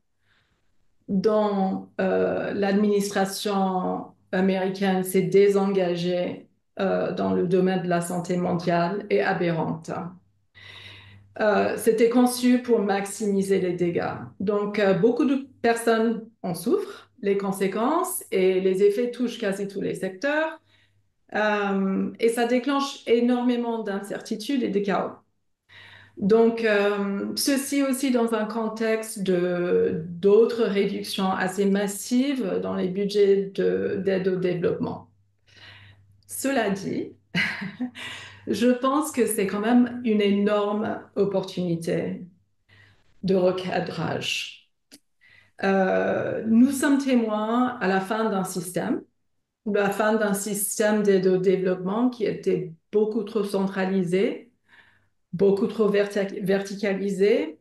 dont l'administration américaine s'est désengagée dans le domaine de la santé mondiale est aberrante. C'était conçu pour maximiser les dégâts. Donc, beaucoup de personnes en souffrent, les conséquences et les effets touchent quasi tous les secteurs. Et ça déclenche énormément d'incertitudes et de chaos. Donc, ceci aussi dans un contexte d'autres réductions assez massives dans les budgets d'aide au développement. Cela dit, je pense que c'est quand même une énorme opportunité de recadrage. Nous sommes témoins à la fin d'un système d'aide au développement qui était beaucoup trop centralisé, beaucoup trop verticalisé,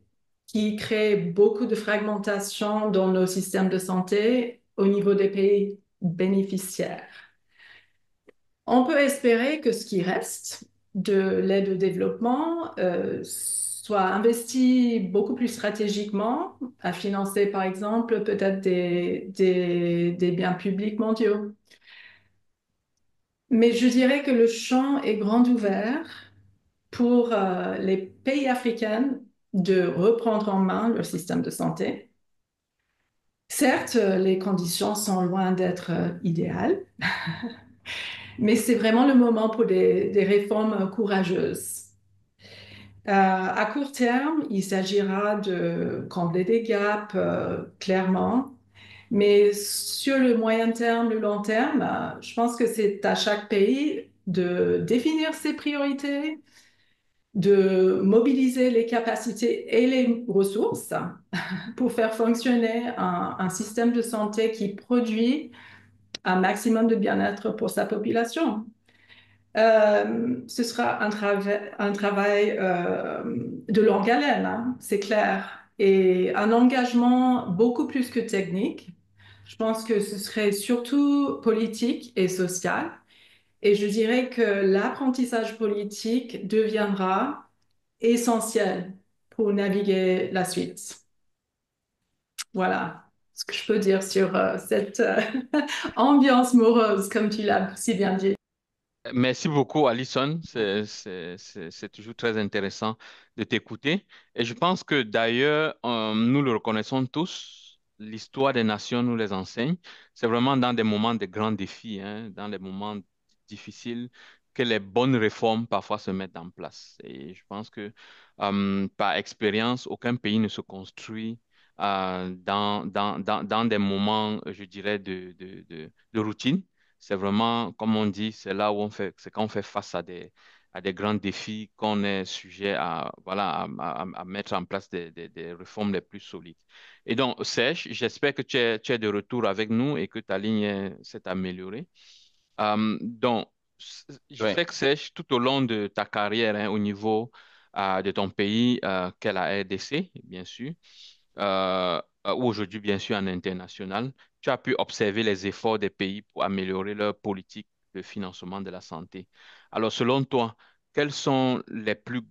qui crée beaucoup de fragmentation dans nos systèmes de santé au niveau des pays bénéficiaires. On peut espérer que ce qui reste de l'aide au développement soit investi beaucoup plus stratégiquement à financer, par exemple, peut-être des biens publics mondiaux. Mais je dirais que le champ est grand ouvert pour les pays africains de reprendre en main leur système de santé. Certes, les conditions sont loin d'être idéales, mais c'est vraiment le moment pour des réformes courageuses. À court terme, il s'agira de combler des gaps, clairement, mais sur le moyen terme, le long terme, je pense que c'est à chaque pays de définir ses priorités, de mobiliser les capacités et les ressources pour faire fonctionner un système de santé qui produit un maximum de bien-être pour sa population. Ce sera un travail de longue haleine, hein, c'est clair, et un engagement beaucoup plus que technique. Je pense que ce serait surtout politique et social. Et je dirais que l'apprentissage politique deviendra essentiel pour naviguer la suite. Voilà ce que je peux dire sur cette ambiance morose, comme tu l'as si bien dit. Merci beaucoup, Alison. C'est toujours très intéressant de t'écouter. Et je pense que d'ailleurs, nous le reconnaissons tous, l'histoire des nations nous les enseigne. C'est vraiment dans des moments de grands défis, hein, dans les moments difficiles, que les bonnes réformes parfois se mettent en place. Et je pense que par expérience, aucun pays ne se construit dans des moments, je dirais, de routine. C'est vraiment, comme on dit, c'est là où c'est quand on fait face à des grands défis qu'on est sujet à, voilà, à mettre en place des réformes les plus solides. Et donc, Serge, j'espère que tu es de retour avec nous et que ta ligne s'est améliorée. Donc, je Oui. sais que Serge, tout au long de ta carrière hein, au niveau de ton pays, qu'est la RDC, bien sûr, ou aujourd'hui, bien sûr, en international, tu as pu observer les efforts des pays pour améliorer leur politique de financement de la santé. Alors, selon toi, quels sont les plus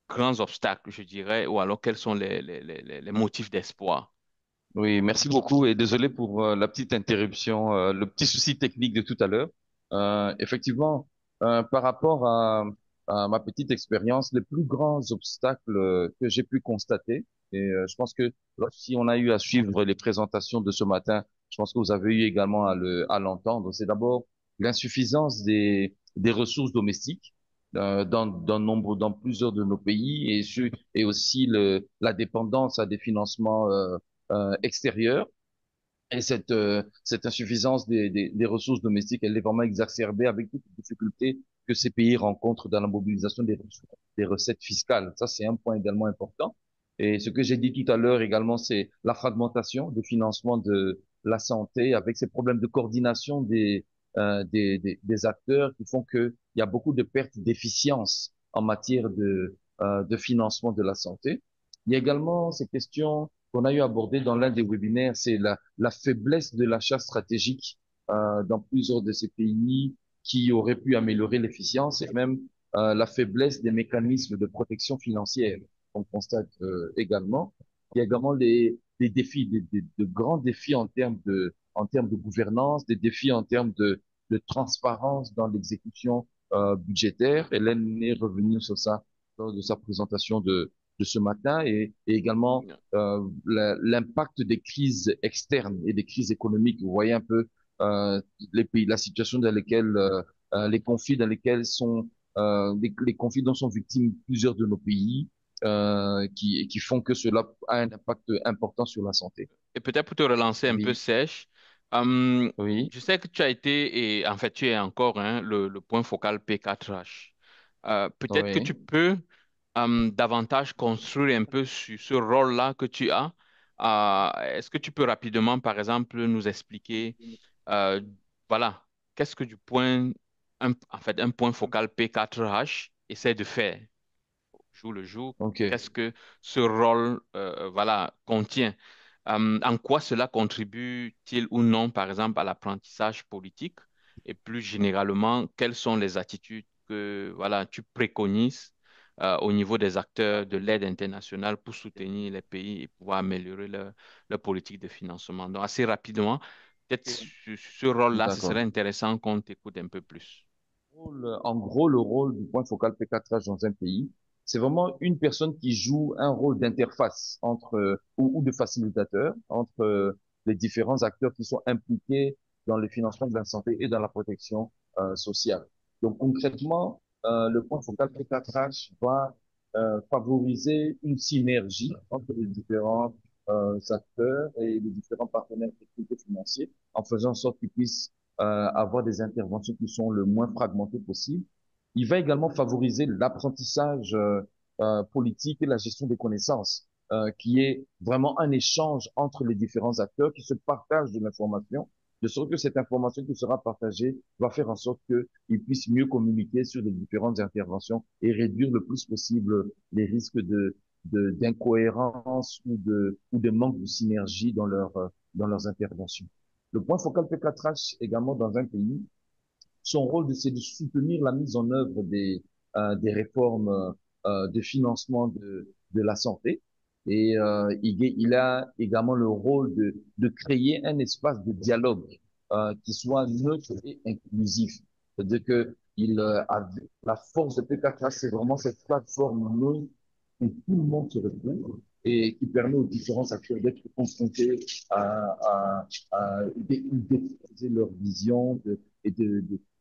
grands obstacles, je dirais, ou alors quels sont les motifs d'espoir? Oui, merci beaucoup et désolé pour la petite interruption, le petit souci technique de tout à l'heure. Effectivement, par rapport à ma petite expérience, les plus grands obstacles que j'ai pu constater, et je pense que si on a eu à suivre les présentations de ce matin, je pense que vous avez eu également à l'entendre, c'est d'abord l'insuffisance des ressources domestiques dans plusieurs de nos pays et aussi la dépendance à des financements extérieure. Et cette insuffisance des ressources domestiques, elle est vraiment exacerbée avec toutes les difficultés que ces pays rencontrent dans la mobilisation des recettes fiscales. Ça, c'est un point également important. Et ce que j'ai dit tout à l'heure également, c'est la fragmentation du financement de la santé avec ces problèmes de coordination des acteurs qui font qu'il y a beaucoup de pertes d'efficience en matière de financement de la santé. Il y a également ces questions qu'on a eu abordé dans l'un des webinaires, c'est la faiblesse de l'achat stratégique dans plusieurs de ces pays qui auraient pu améliorer l'efficience et même la faiblesse des mécanismes de protection financière qu'on constate également. Il y a également les défis, de grands défis en termes de gouvernance, des défis en termes de transparence dans l'exécution budgétaire. Hélène est revenue sur ça lors de sa présentation de ce matin et également l'impact des crises externes et des crises économiques. Vous voyez un peu les pays, la situation dans laquelle les conflits dans lesquels sont les conflits dont sont victimes plusieurs de nos pays qui font que cela a un impact important sur la santé. Et peut-être pour te relancer un peu Oui, sèche, oui, je sais que tu as été, et en fait tu es encore hein, le point focal P4H. Peut-être que tu oui. peux davantage construire un peu sur ce rôle-là que tu as. Est-ce que tu peux rapidement, par exemple, nous expliquer, euh, voilà, qu'est-ce que en fait, un point focal P4H essaie de faire jour le jour? OK. Qu'est-ce que ce rôle, voilà, contient? En quoi cela contribue-t-il ou non, par exemple, à l'apprentissage politique? Et plus généralement, quelles sont les attitudes que, voilà, tu préconises au niveau des acteurs de l'aide internationale pour soutenir les pays et pouvoir améliorer leur politique de financement? Donc, assez rapidement, peut-être sur ce rôle-là, ce serait D'accord. intéressant qu'on t'écoute un peu plus. En gros, le rôle du point focal P4H dans un pays, c'est vraiment une personne qui joue un rôle d'interface entre ou de facilitateur entre les différents acteurs qui sont impliqués dans le financement de la santé et dans la protection sociale. Donc concrètement, le point focal P4H va favoriser une synergie entre les différents acteurs et les différents partenaires techniques et financiers en faisant en sorte qu'ils puissent avoir des interventions qui sont le moins fragmentées possible. Il va également favoriser l'apprentissage politique et la gestion des connaissances, qui est vraiment un échange entre les différents acteurs qui se partagent de l'information, de sorte que cette information qui sera partagée va faire en sorte qu'ils puissent mieux communiquer sur les différentes interventions et réduire le plus possible les risques d'incohérence ou de manque de synergie dans leurs interventions. Le point focal P4H également dans un pays, son rôle, c'est de soutenir la mise en œuvre des réformes de financement de la santé. Et il a également le rôle de créer un espace de dialogue qui soit neutre et inclusif. C'est-à-dire que la force de P4H, c'est vraiment cette plateforme neutre où tout le monde se retrouve et qui permet aux différents acteurs d'être confrontés à d'exposer leur vision et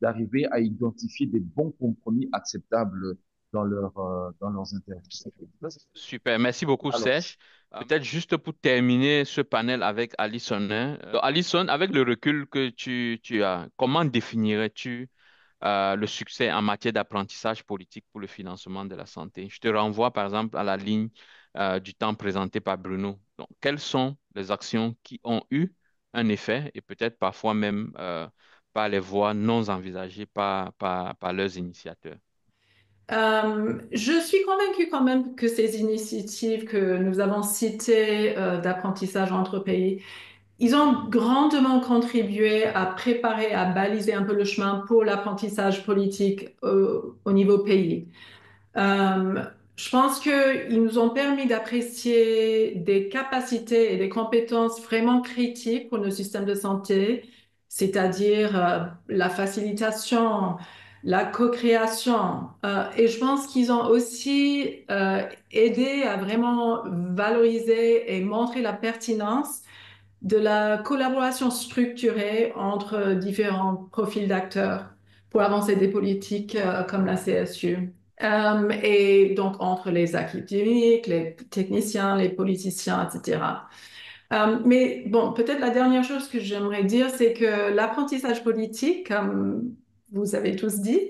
d'arriver à identifier des bons compromis acceptables dans leurs interventions. Super, merci beaucoup, Alors, Serge. Peut-être juste pour terminer ce panel avec Alison, hein. Alison, avec le recul que tu as, comment définirais-tu le succès en matière d'apprentissage politique pour le financement de la santé. Je te renvoie par exemple à la ligne du temps présentée par Bruno. Donc, quelles sont les actions qui ont eu un effet et peut-être parfois même par les voies non envisagées par leurs initiateurs? Je suis convaincue quand même que ces initiatives que nous avons citées d'apprentissage entre pays, ils ont grandement contribué à préparer, à baliser un peu le chemin pour l'apprentissage politique au niveau pays. Euh, je pense qu'ils nous ont permis d'apprécier des capacités et des compétences vraiment critiques pour nos systèmes de santé, c'est-à-dire la facilitation, la co-création. Et je pense qu'ils ont aussi aidé à vraiment valoriser et montrer la pertinence de la collaboration structurée entre différents profils d'acteurs pour avancer des politiques comme la CSU. Et donc entre les académiques, les techniciens, les politiciens, etc. Mais bon, peut-être la dernière chose que j'aimerais dire, c'est que l'apprentissage politique, comme vous avez tous dit,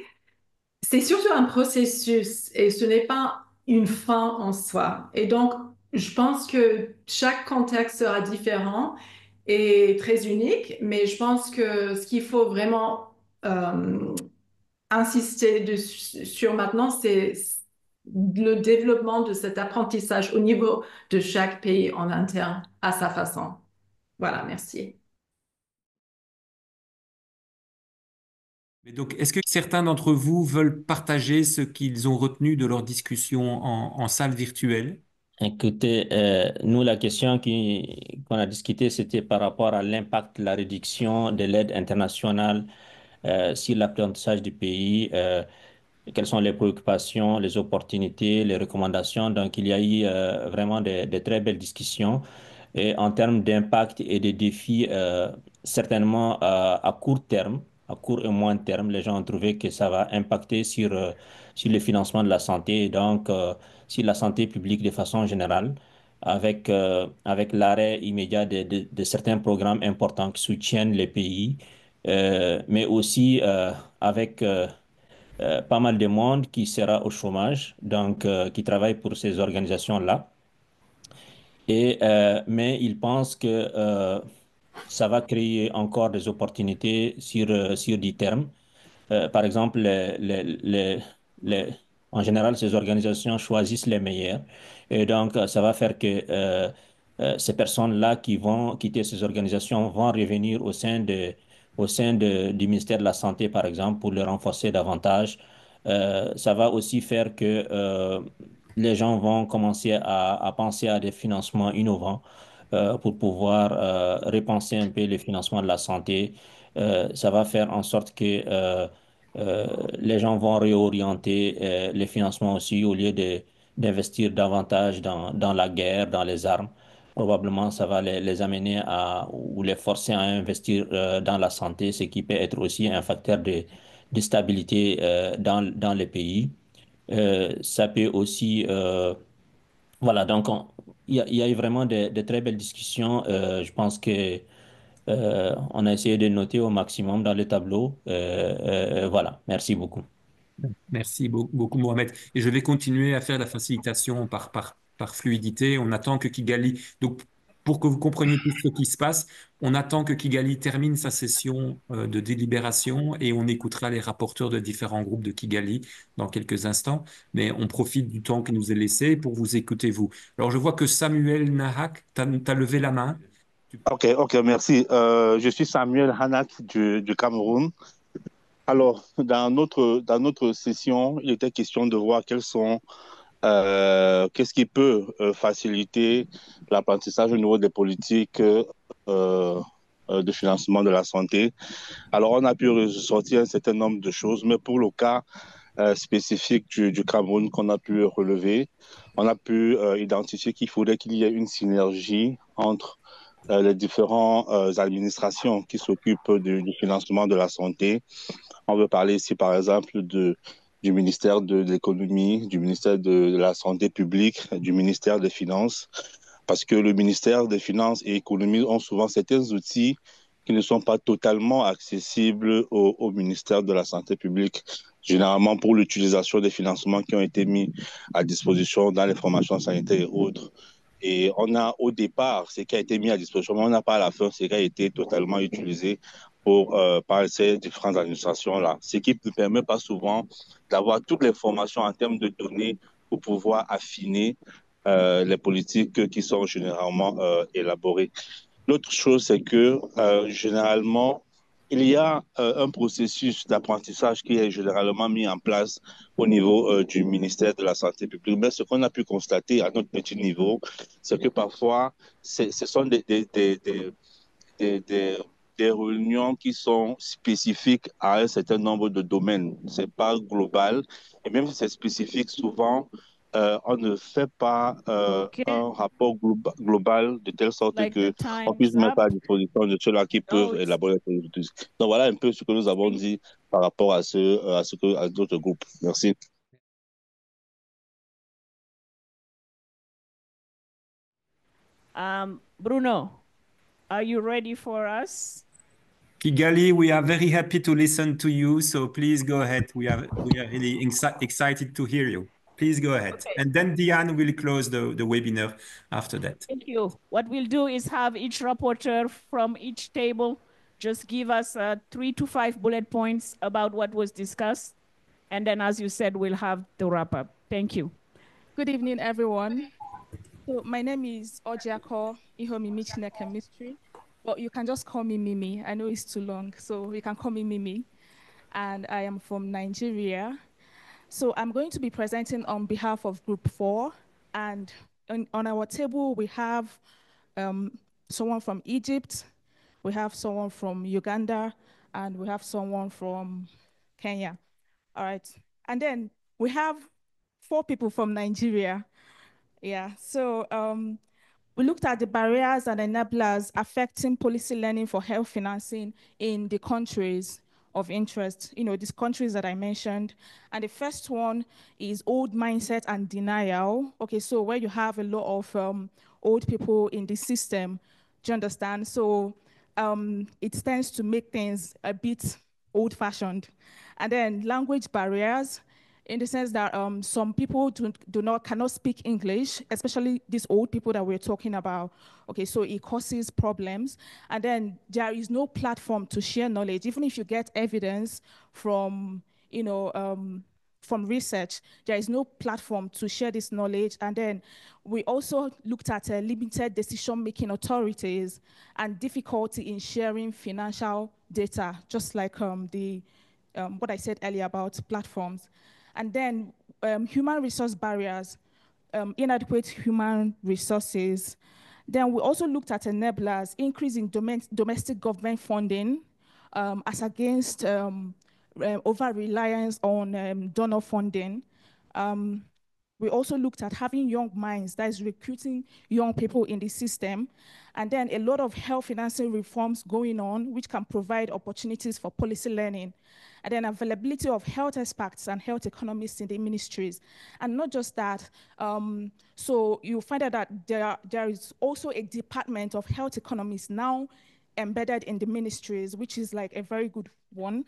c'est surtout un processus et ce n'est pas une fin en soi. Et donc, je pense que chaque contexte sera différent et très unique, mais je pense que ce qu'il faut vraiment insister sur maintenant, c'est le développement de cet apprentissage au niveau de chaque pays en interne à sa façon. Voilà, merci. Et donc, est-ce que certains d'entre vous veulent partager ce qu'ils ont retenu de leur discussion en salle virtuelle? Écoutez, nous, la question qu'on a discutée, c'était par rapport à l'impact de la réduction de l'aide internationale sur l'apprentissage du pays. Quelles sont les préoccupations, les opportunités, les recommandations. Donc, il y a eu vraiment de très belles discussions. Et en termes d'impact et de défis, certainement à court terme, à court et moyen terme, les gens ont trouvé que ça va impacter sur le financement de la santé et donc sur la santé publique de façon générale, avec l'arrêt immédiat de certains programmes importants qui soutiennent les pays, mais aussi avec pas mal de monde qui sera au chômage, donc qui travaille pour ces organisations-là. Mais ils pensent que ça va créer encore des opportunités sur du terme. Par exemple, les- en général, ces organisations choisissent les meilleurs. Et donc, ça va faire que ces personnes-là qui vont quitter ces organisations vont revenir du ministère de la Santé, par exemple, pour le renforcer davantage. Ça va aussi faire que les gens vont commencer à penser à des financements innovants pour pouvoir repenser un peu le financement de la santé. Ça va faire en sorte que les gens vont réorienter les financements aussi au lieu d'investir davantage dans la guerre, dans les armes. Probablement, ça va les amener ou les forcer à investir dans la santé, ce qui peut être aussi un facteur de stabilité dans les pays. Ça peut aussi, voilà, donc il y a eu vraiment de très belles discussions. Je pense que on a essayé de noter au maximum dans le tableau. Voilà, merci beaucoup. Merci beaucoup, Mohamed. Et je vais continuer à faire la facilitation par fluidité. On attend que Kigali, donc pour que vous compreniez tout ce qui se passe, on attend que Kigali termine sa session de délibération et on écoutera les rapporteurs de différents groupes de Kigali dans quelques instants. Mais on profite du temps que nous est laissé pour vous écouter, vous. Alors, je vois que Samuel Nahak, tu as levé la main. Ok, merci. Je suis Samuel Hanak du Cameroun. Alors, dans notre session, il était question de voir qu'est-ce qui peut faciliter l'apprentissage au niveau des politiques de financement de la santé. Alors, on a pu ressortir un certain nombre de choses, mais pour le cas spécifique du Cameroun qu'on a pu relever, on a pu identifier qu'il faudrait qu'il y ait une synergie entre les différentes administrations qui s'occupent du financement de la santé. On veut parler ici, par exemple, du ministère de l'économie, du ministère de la santé publique, du ministère des finances, parce que le ministère des finances et économie ont souvent certains outils qui ne sont pas totalement accessibles au ministère de la Santé publique, généralement pour l'utilisation des financements qui ont été mis à disposition dans les formations sanitaires et autres. Et on a au départ ce qui a été mis à disposition, mais on n'a pas à la fin ce qui a été totalement utilisé par ces différentes administrations-là. Ce qui ne permet pas souvent d'avoir toutes les formations en termes de données pour pouvoir affiner les politiques qui sont généralement élaborées. L'autre chose, c'est que généralement, il y a un processus d'apprentissage qui est généralement mis en place au niveau du ministère de la Santé publique. Mais ce qu'on a pu constater à notre petit niveau, c'est que parfois, ce sont des réunions qui sont spécifiques à un certain nombre de domaines. Ce n'est pas global. Et même si c'est spécifique, souvent, on ne fait pas un rapport global de telle sorte qu'on puisse mettre à disposition de ceux-là qui peuvent élaborer les politiques. Donc voilà un peu ce que nous avons dit par rapport à à d'autres groupes. Merci. Bruno, are you ready for us? Kigali, we are very happy to listen to you. So please go ahead. We are really excited to hear you. Please go ahead. Okay. And then Diane will close the webinar after that. Thank you. What we'll do is have each rapporteur from each table just give us 3 to 5 bullet points about what was discussed. And then, as you said, we'll have the wrap up. Thank you. Good evening, everyone. So my name is Ojiako Ihomimichine Chemistry, but you can just call me Mimi. I know it's too long, so you can call me Mimi. And I am from Nigeria. So I'm going to be presenting on behalf of Group 4. And on our table, we have someone from Egypt, we have someone from Uganda, and we have someone from Kenya. All right. And then we have 4 people from Nigeria. Yeah. So we looked at the barriers and enablers affecting policy learning for health financing in the countries of interest, these countries that I mentioned. And the first one is old mindset and denial. Okay, so where you have a lot of old people in the system, do you understand? So it tends to make things a bit old-fashioned. And then language barriers, in the sense that some people cannot speak English, especially these old people that we're talking about. Okay, so it causes problems. And then there is no platform to share knowledge. Even if you get evidence from, from research, there is no platform to share this knowledge. And then we also looked at limited decision-making authorities and difficulty in sharing financial data, just like what I said earlier about platforms. And then human resource barriers, inadequate human resources. Then we also looked at enablers, increase in domestic government funding as against over-reliance on donor funding. We also looked at having young minds, that is recruiting young people in the system. And then a lot of health financing reforms going on, which can provide opportunities for policy learning. And then availability of health experts and health economists in the ministries. And not just that, so you find out that there is also a department of health economists now embedded in the ministries, which is like a very good one.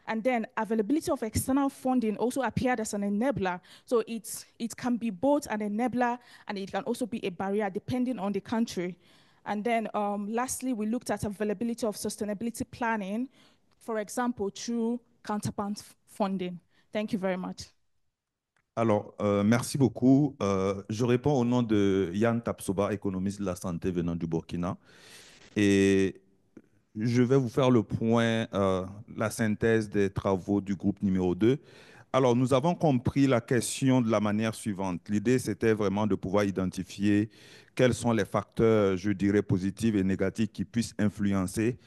And then availability of external funding also appeared as an enabler. So it can be both an enabler and it can also be a barrier depending on the country. And then lastly, we looked at availability of sustainability planning, for example, through counterpart funding. Thank you very much. Alors, merci beaucoup. Je réponds au nom de Yann Tapsoba, économiste de la santé venant du Burkina. Et je vais vous faire le point, la synthèse des travaux du groupe numéro 2. Alors, nous avons compris la question de la manière suivante. L'idée, c'était vraiment de pouvoir identifier quels sont les facteurs, je dirais, positifs et négatifs qui puissent influencer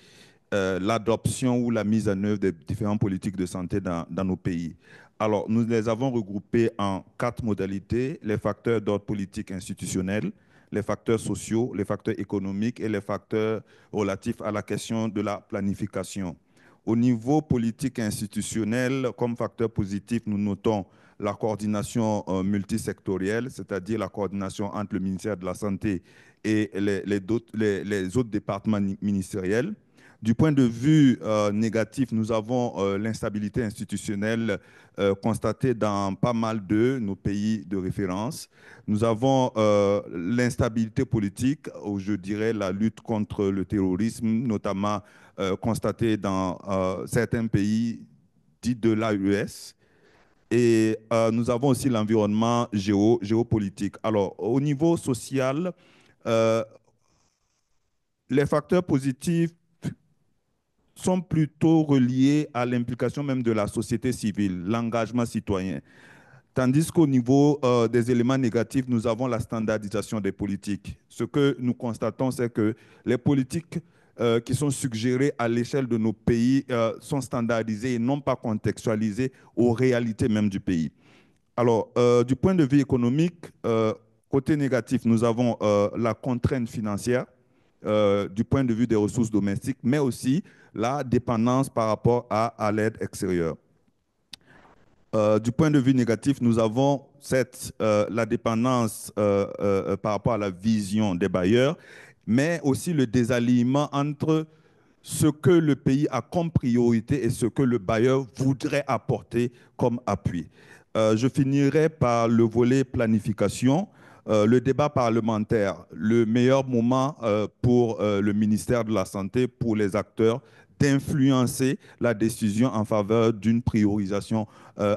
l'adoption ou la mise en œuvre des différentes politiques de santé dans nos pays. Alors, nous les avons regroupés en 4 modalités: les facteurs d'ordre politique institutionnel, les facteurs sociaux, les facteurs économiques et les facteurs relatifs à la question de la planification. Au niveau politique et institutionnel, comme facteur positif, nous notons la coordination multisectorielle, c'est-à-dire la coordination entre le ministère de la Santé et les autres départements ministériels. Du point de vue négatif, nous avons l'instabilité institutionnelle constatée dans pas mal de nos pays de référence. Nous avons l'instabilité politique, ou je dirais la lutte contre le terrorisme, notamment constatée dans certains pays dits de l'AES. Et nous avons aussi l'environnement géopolitique. Alors, au niveau social, euh, les facteurs positifs sont plutôt reliés à l'implication même de la société civile, l'engagement citoyen. Tandis qu'au niveau des éléments négatifs, nous avons la standardisation des politiques. Ce que nous constatons, c'est que les politiques qui sont suggérées à l'échelle de nos pays sont standardisées et non pas contextualisées aux réalités même du pays. Alors, du point de vue économique, côté négatif, nous avons la contrainte financière du point de vue des ressources domestiques, mais aussi la dépendance par rapport à l'aide extérieure. Du point de vue négatif, nous avons la dépendance par rapport à la vision des bailleurs, mais aussi le désalignement entre ce que le pays a comme priorité et ce que le bailleur voudrait apporter comme appui. Je finirai par le volet planification. Le débat parlementaire, le meilleur moment pour le ministère de la Santé, pour les acteurs, d'influencer la décision en faveur d'une priorisation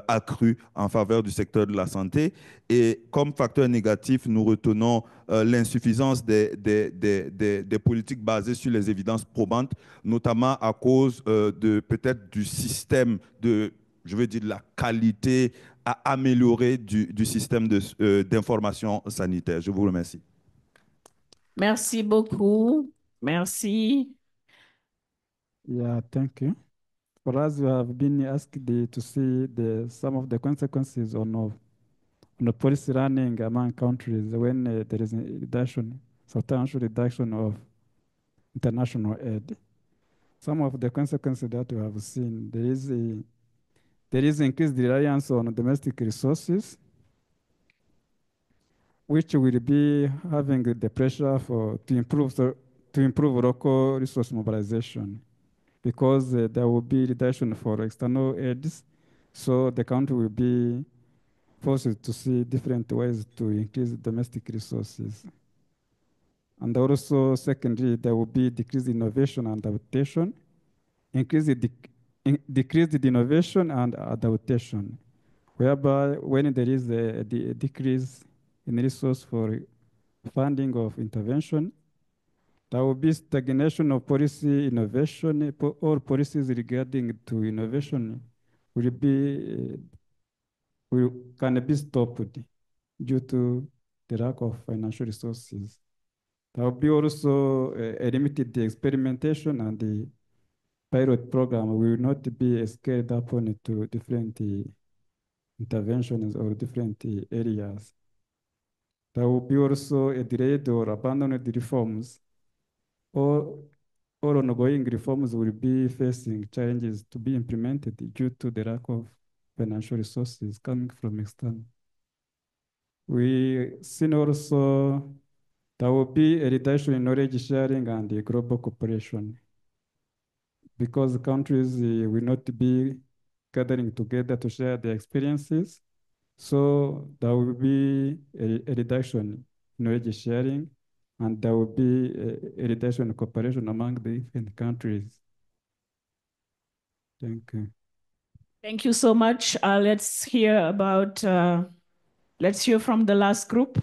accrue en faveur du secteur de la santé. Et comme facteur négatif, nous retenons l'insuffisance des politiques basées sur les évidences probantes, notamment à cause peut-être du système de, je veux dire, de la qualité à améliorer du système d'information sanitaire. Je vous remercie. Merci beaucoup. Merci. Yeah, thank you. For us, we have been asked to see some of the consequences on the policy running among countries when there is a reduction, substantial reduction of international aid. Some of the consequences that we have seen, there is increased reliance on domestic resources, which will be having the pressure to improve local resource mobilization, because there will be reduction for external aids, so the country will be forced to see different ways to increase domestic resources. And also, secondly, there will be decreased innovation and adaptation, decreased innovation and adaptation, whereby when there is a decrease in resource for funding of intervention, there will be stagnation of policy innovation. All policies regarding to innovation can be stopped due to the lack of financial resources. There will be also a limited experimentation, and the pilot program will not be scaled up to different interventions or different areas. There will be also a delayed or abandoned reforms. All ongoing reforms will be facing challenges to be implemented due to the lack of financial resources coming from external. We seen also there will be a reduction in knowledge sharing and the global cooperation, because countries will not be gathering together to share their experiences. So there will be a reduction in knowledge sharing, and there will be a reduction in cooperation among the different countries. Thank you. Thank you so much. Let's hear from the last group.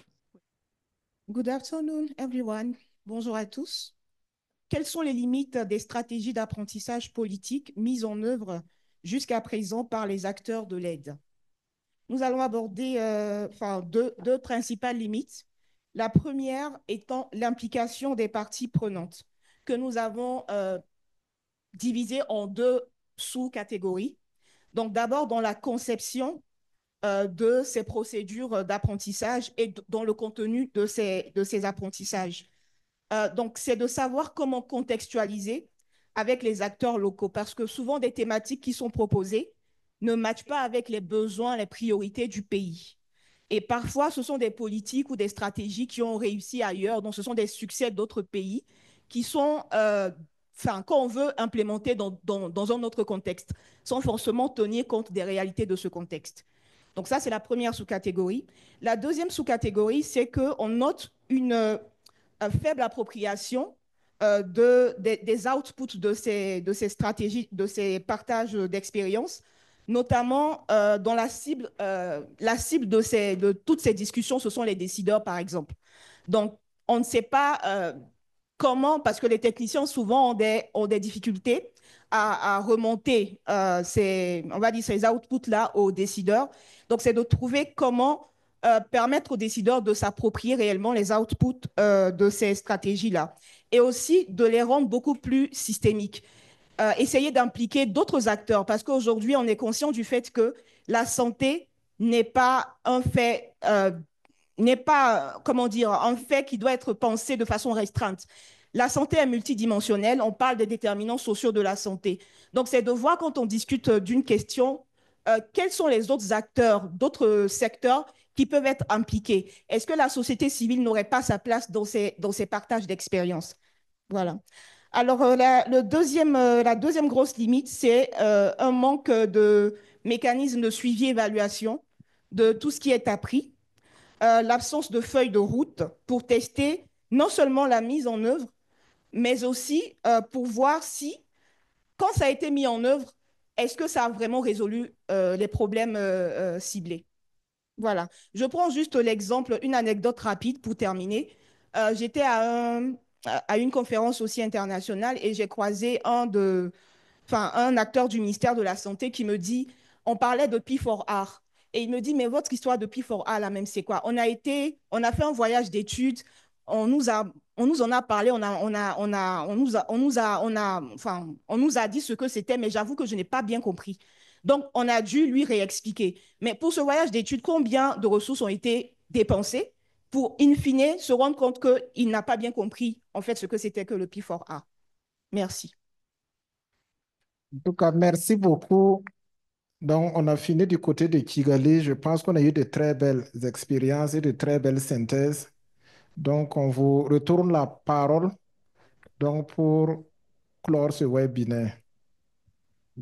Good afternoon, everyone. Bonjour à tous. Quelles sont les limites des stratégies d'apprentissage politique mises en œuvre jusqu'à présent par les acteurs de l'aide? Nous allons aborder deux principales limites. La première étant l'implication des parties prenantes, que nous avons divisée en deux sous-catégories. Donc d'abord dans la conception de ces procédures d'apprentissage et dans le contenu de ces apprentissages. Donc c'est de savoir comment contextualiser avec les acteurs locaux, parce que souvent des thématiques qui sont proposées ne matchent pas avec les besoins, les priorités du pays. Et parfois, ce sont des politiques ou des stratégies qui ont réussi ailleurs, donc ce sont des succès d'autres pays qui sont enfin, quand on veut implémenter dans un autre contexte, sans forcément tenir compte des réalités de ce contexte. Donc ça, c'est la première sous-catégorie. La deuxième sous-catégorie, c'est qu'on note une faible appropriation des outputs de ces stratégies, de ces partages d'expériences, notamment dans la cible de toutes ces discussions, ce sont les décideurs, par exemple. Donc, on ne sait pas comment, parce que les techniciens souvent ont des difficultés à remonter on va dire ces outputs-là aux décideurs. Donc, c'est de trouver comment permettre aux décideurs de s'approprier réellement les outputs de ces stratégies-là et aussi de les rendre beaucoup plus systémiques. Essayer d'impliquer d'autres acteurs parce qu'aujourd'hui, on est conscient du fait que la santé n'est pas un fait comment dire, un fait qui doit être pensé de façon restreinte. La santé est multidimensionnelle, on parle des déterminants sociaux de la santé. Donc, c'est de voir quand on discute d'une question, quels sont les autres acteurs, d'autres secteurs qui peuvent être impliqués. Est-ce que la société civile n'aurait pas sa place dans ces partages d'expériences? Voilà. Alors, la deuxième grosse limite, c'est un manque de mécanismes de suivi-évaluation de tout ce qui est appris. L'absence de feuille de route pour tester non seulement la mise en œuvre, mais aussi pour voir si, quand ça a été mis en œuvre, est-ce que ça a vraiment résolu les problèmes ciblés. Voilà. Je prends juste l'exemple, une anecdote rapide pour terminer. J'étais à une conférence aussi internationale et j'ai croisé un acteur du ministère de la Santé qui me dit, on parlait de P4R. Et il me dit, mais votre histoire de P4R, là même, c'est quoi? On a fait un voyage d'études, on nous en a parlé, on nous a dit ce que c'était, mais j'avoue que je n'ai pas bien compris. Donc, on a dû lui réexpliquer. Mais pour ce voyage d'études, combien de ressources ont été dépensées pour, in fine, se rendre compte qu'il n'a pas bien compris, en fait, ce que c'était que le P4R? Merci. En tout cas, merci beaucoup. Donc, on a fini du côté de Kigali. Je pense qu'on a eu de très belles expériences et de très belles synthèses. Donc, on vous retourne la parole donc, pour clore ce webinaire.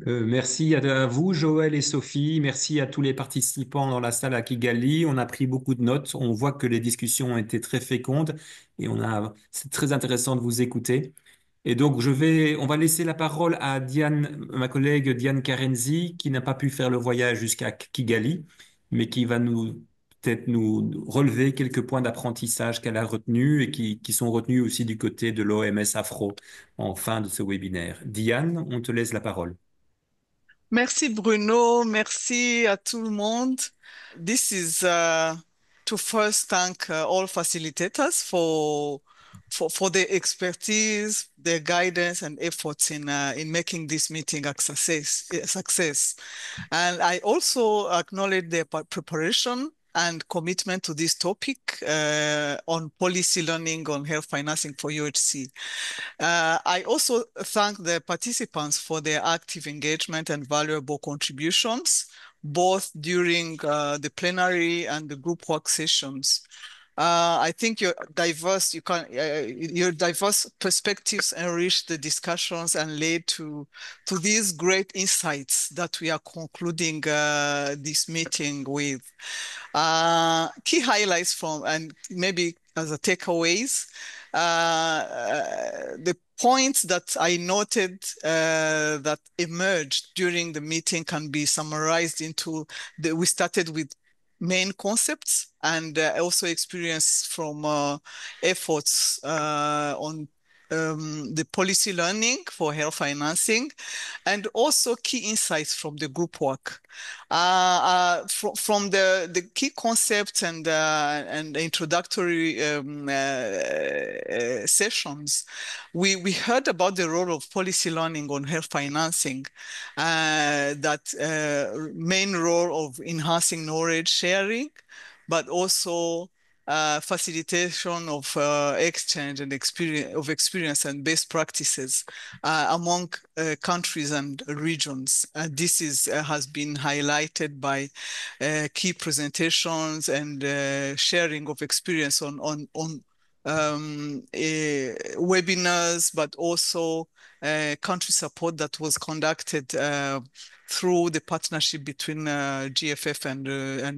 Merci à vous, Joël et Sophie. Merci à tous les participants dans la salle à Kigali. On a pris beaucoup de notes. On voit que les discussions ont été très fécondes et c'est très intéressant de vous écouter. Et donc, on va laisser la parole à Diane, ma collègue Diane Karenzi, qui n'a pas pu faire le voyage jusqu'à Kigali, mais qui va peut-être nous relever quelques points d'apprentissage qu'elle a retenus et qui sont retenus aussi du côté de l'OMS Afro en fin de ce webinaire. Diane, on te laisse la parole. Merci Bruno, merci à tout le monde. This is to first thank all facilitators for their expertise, their guidance and efforts in making this meeting a success. And I also acknowledge their preparation and commitment to this topic on policy learning on health financing for UHC. I also thank the participants for their active engagement and valuable contributions, both during the plenary and the group work sessions. I think your diverse perspectives enrich the discussions and led to these great insights that we are concluding this meeting with. Key highlights from, and maybe as a takeaways, the points that I noted that emerged during the meeting can be summarized into we started with main concepts and also experience from efforts on the policy learning for health financing, and also key insights from the group work. From the key concepts and introductory sessions, we heard about the role of policy learning on health financing, that main role of enhancing knowledge sharing, but also facilitation of exchange and experience and best practices among countries and regions. This has been highlighted by key presentations and sharing of experience on webinars, but also country support that was conducted through the partnership between GFF and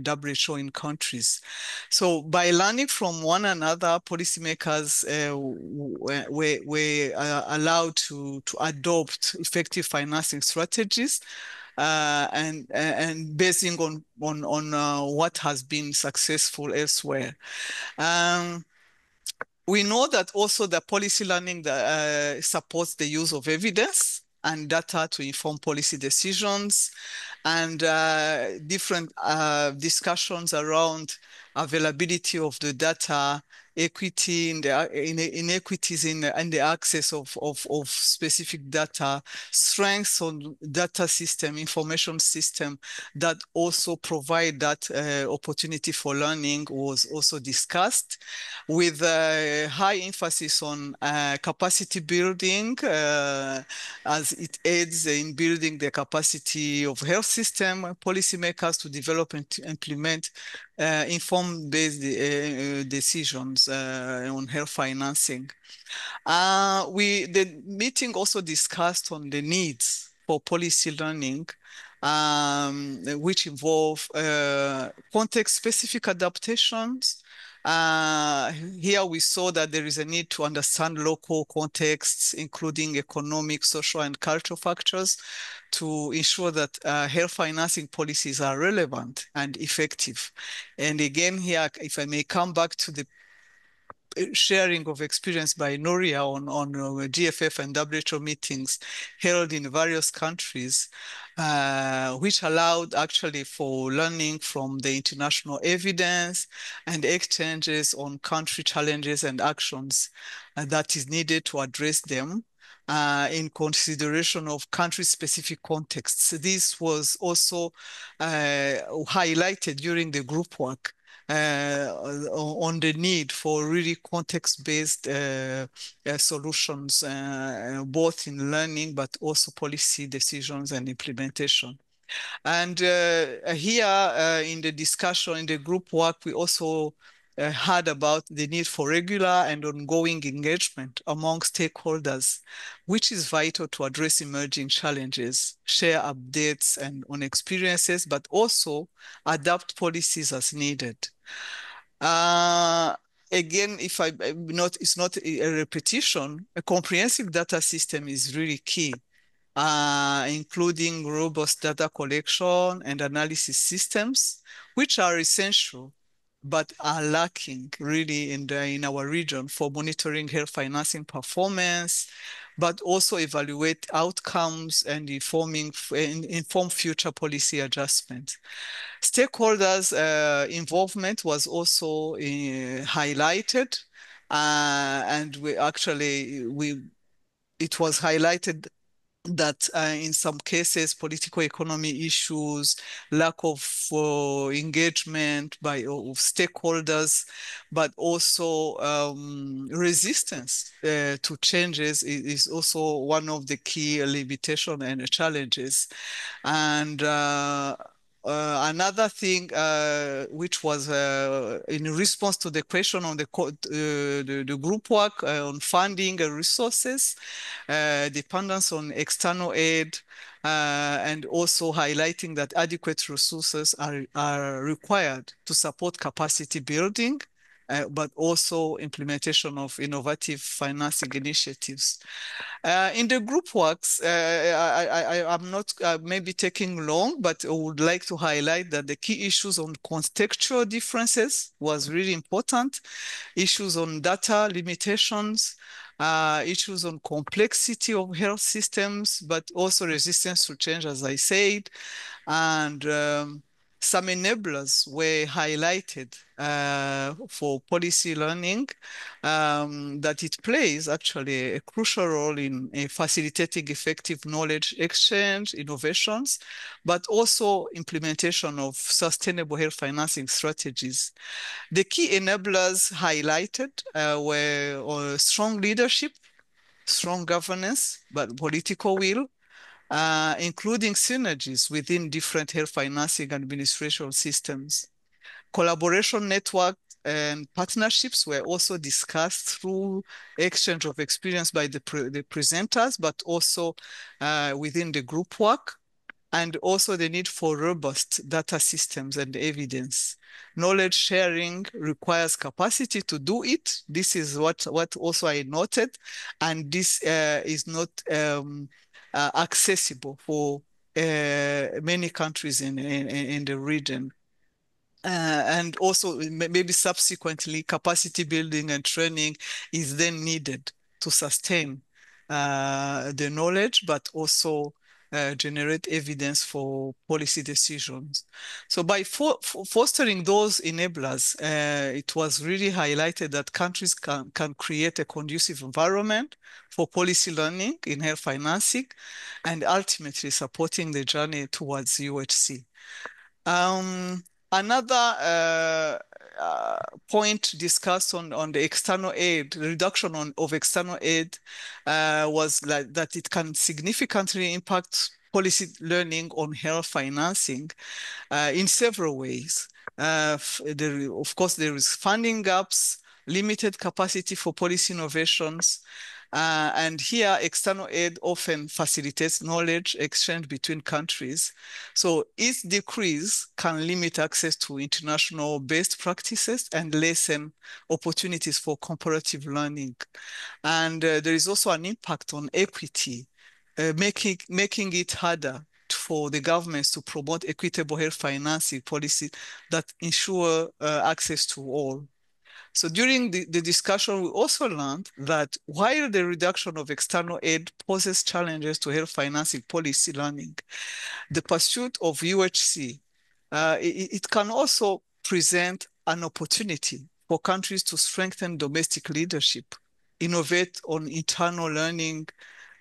WHO in countries. So by learning from one another, policymakers were allowed to adopt effective financing strategies and basing on what has been successful elsewhere. We know that also the policy learning supports the use of evidence and data to inform policy decisions, and different discussions around availability of the data, equity in the inequities in the access of specific data, strengths on data system, information system that also provide that opportunity for learning was also discussed, with high emphasis on capacity building as it aids in building the capacity of health system policymakers to develop and to implement informed-based decisions on health financing. The meeting also discussed on the needs for policy learning, which involve context-specific adaptations. Here we saw that there is a need to understand local contexts, including economic, social, and cultural factors, to ensure that health financing policies are relevant and effective. And again, here, if I may come back to the sharing of experience by Nuria on GFF and WHO meetings held in various countries, which allowed actually for learning from the international evidence and exchanges on country challenges and actions that is needed to address them in consideration of country-specific contexts. This was also highlighted during the group work on the need for really context-based solutions, both in learning, but also policy decisions and implementation. And here in the discussion, in the group work, we also heard about the need for regular and ongoing engagement among stakeholders, which is vital to address emerging challenges, share updates and on experiences, but also adapt policies as needed. Again, it's not a repetition, a comprehensive data system is really key, including robust data collection and analysis systems, which are essential, but are lacking really in our region for monitoring health financing performance, but also evaluate outcomes and inform future policy adjustments. Stakeholders' involvement was also highlighted, and it was highlighted that in some cases, political economy issues, lack of engagement of stakeholders, but also resistance to changes is also one of the key limitations and challenges. And another thing which was in response to the question on the group work on funding and resources, dependence on external aid, and also highlighting that adequate resources are required to support capacity building, but also implementation of innovative financing initiatives. In the group works, I'm not maybe taking long, but I would like to highlight that the key issues on contextual differences was really important, issues on data limitations, issues on complexity of health systems, but also resistance to change, as I said, and some enablers were highlighted for policy learning, that it plays actually a crucial role in facilitating effective knowledge exchange, innovations, but also implementation of sustainable health financing strategies. The key enablers highlighted were strong leadership, strong governance, but political will, including synergies within different health financing administration systems, collaboration networks and partnerships were also discussed through exchange of experience by the presenters, but also within the group work, and also the need for robust data systems and evidence. Knowledge sharing requires capacity to do it. This is what also I noted, and this is not accessible for many countries in the region. And also maybe subsequently capacity building and training is then needed to sustain the knowledge, but also generate evidence for policy decisions. So by fostering those enablers, it was really highlighted that countries can create a conducive environment for policy learning in health financing and ultimately supporting the journey towards UHC. Another point discussed on the external aid, the reduction of external aid, was like that it can significantly impact policy learning on health financing in several ways. Of course, there is funding gaps, limited capacity for policy innovations, and here external aid often facilitates knowledge exchange between countries. So its decrease can limit access to international best practices and lessen opportunities for comparative learning. And there is also an impact on equity, making it harder for the governments to promote equitable health financing policies that ensure access to all. So during the discussion, we also learned that while the reduction of external aid poses challenges to health financing policy learning, the pursuit of UHC, it can also present an opportunity for countries to strengthen domestic leadership, innovate on internal learning,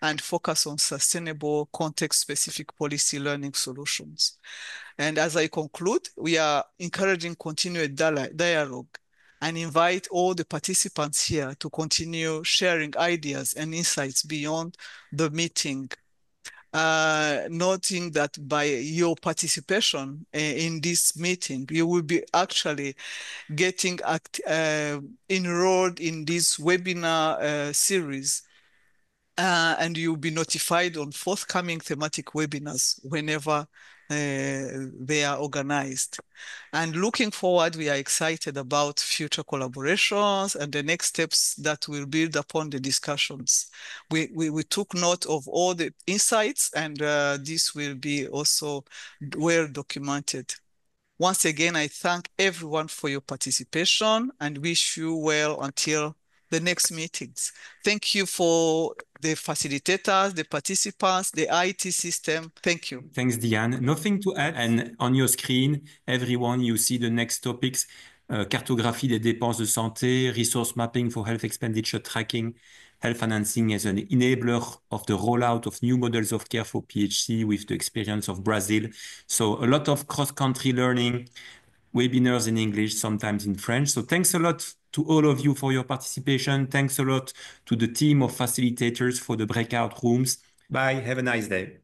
and focus on sustainable context-specific policy learning solutions. And as I conclude, we are encouraging continued dialogue and invite all the participants here to continue sharing ideas and insights beyond the meeting, noting that by your participation in this meeting, you will be actually getting enrolled in this webinar series, and you'll be notified on forthcoming thematic webinars whenever they are organized. And looking forward, we are excited about future collaborations and the next steps that will build upon the discussions. We took note of all the insights, and this will be also well documented. Once again, I thank everyone for your participation and wish you well until the next meetings. Thank you for the facilitators, the participants, the IT system. Thank you. Thanks, Diane. Nothing to add. And on your screen, everyone, you see the next topics: cartographie des dépenses de santé, resource mapping for health expenditure tracking, health financing as an enabler of the rollout of new models of care for PHC with the experience of Brazil. So a lot of cross-country learning, webinars in English, sometimes in French. So thanks a lot to all of you for your participation. Thanks a lot to the team of facilitators for the breakout rooms. Bye. Have a nice day.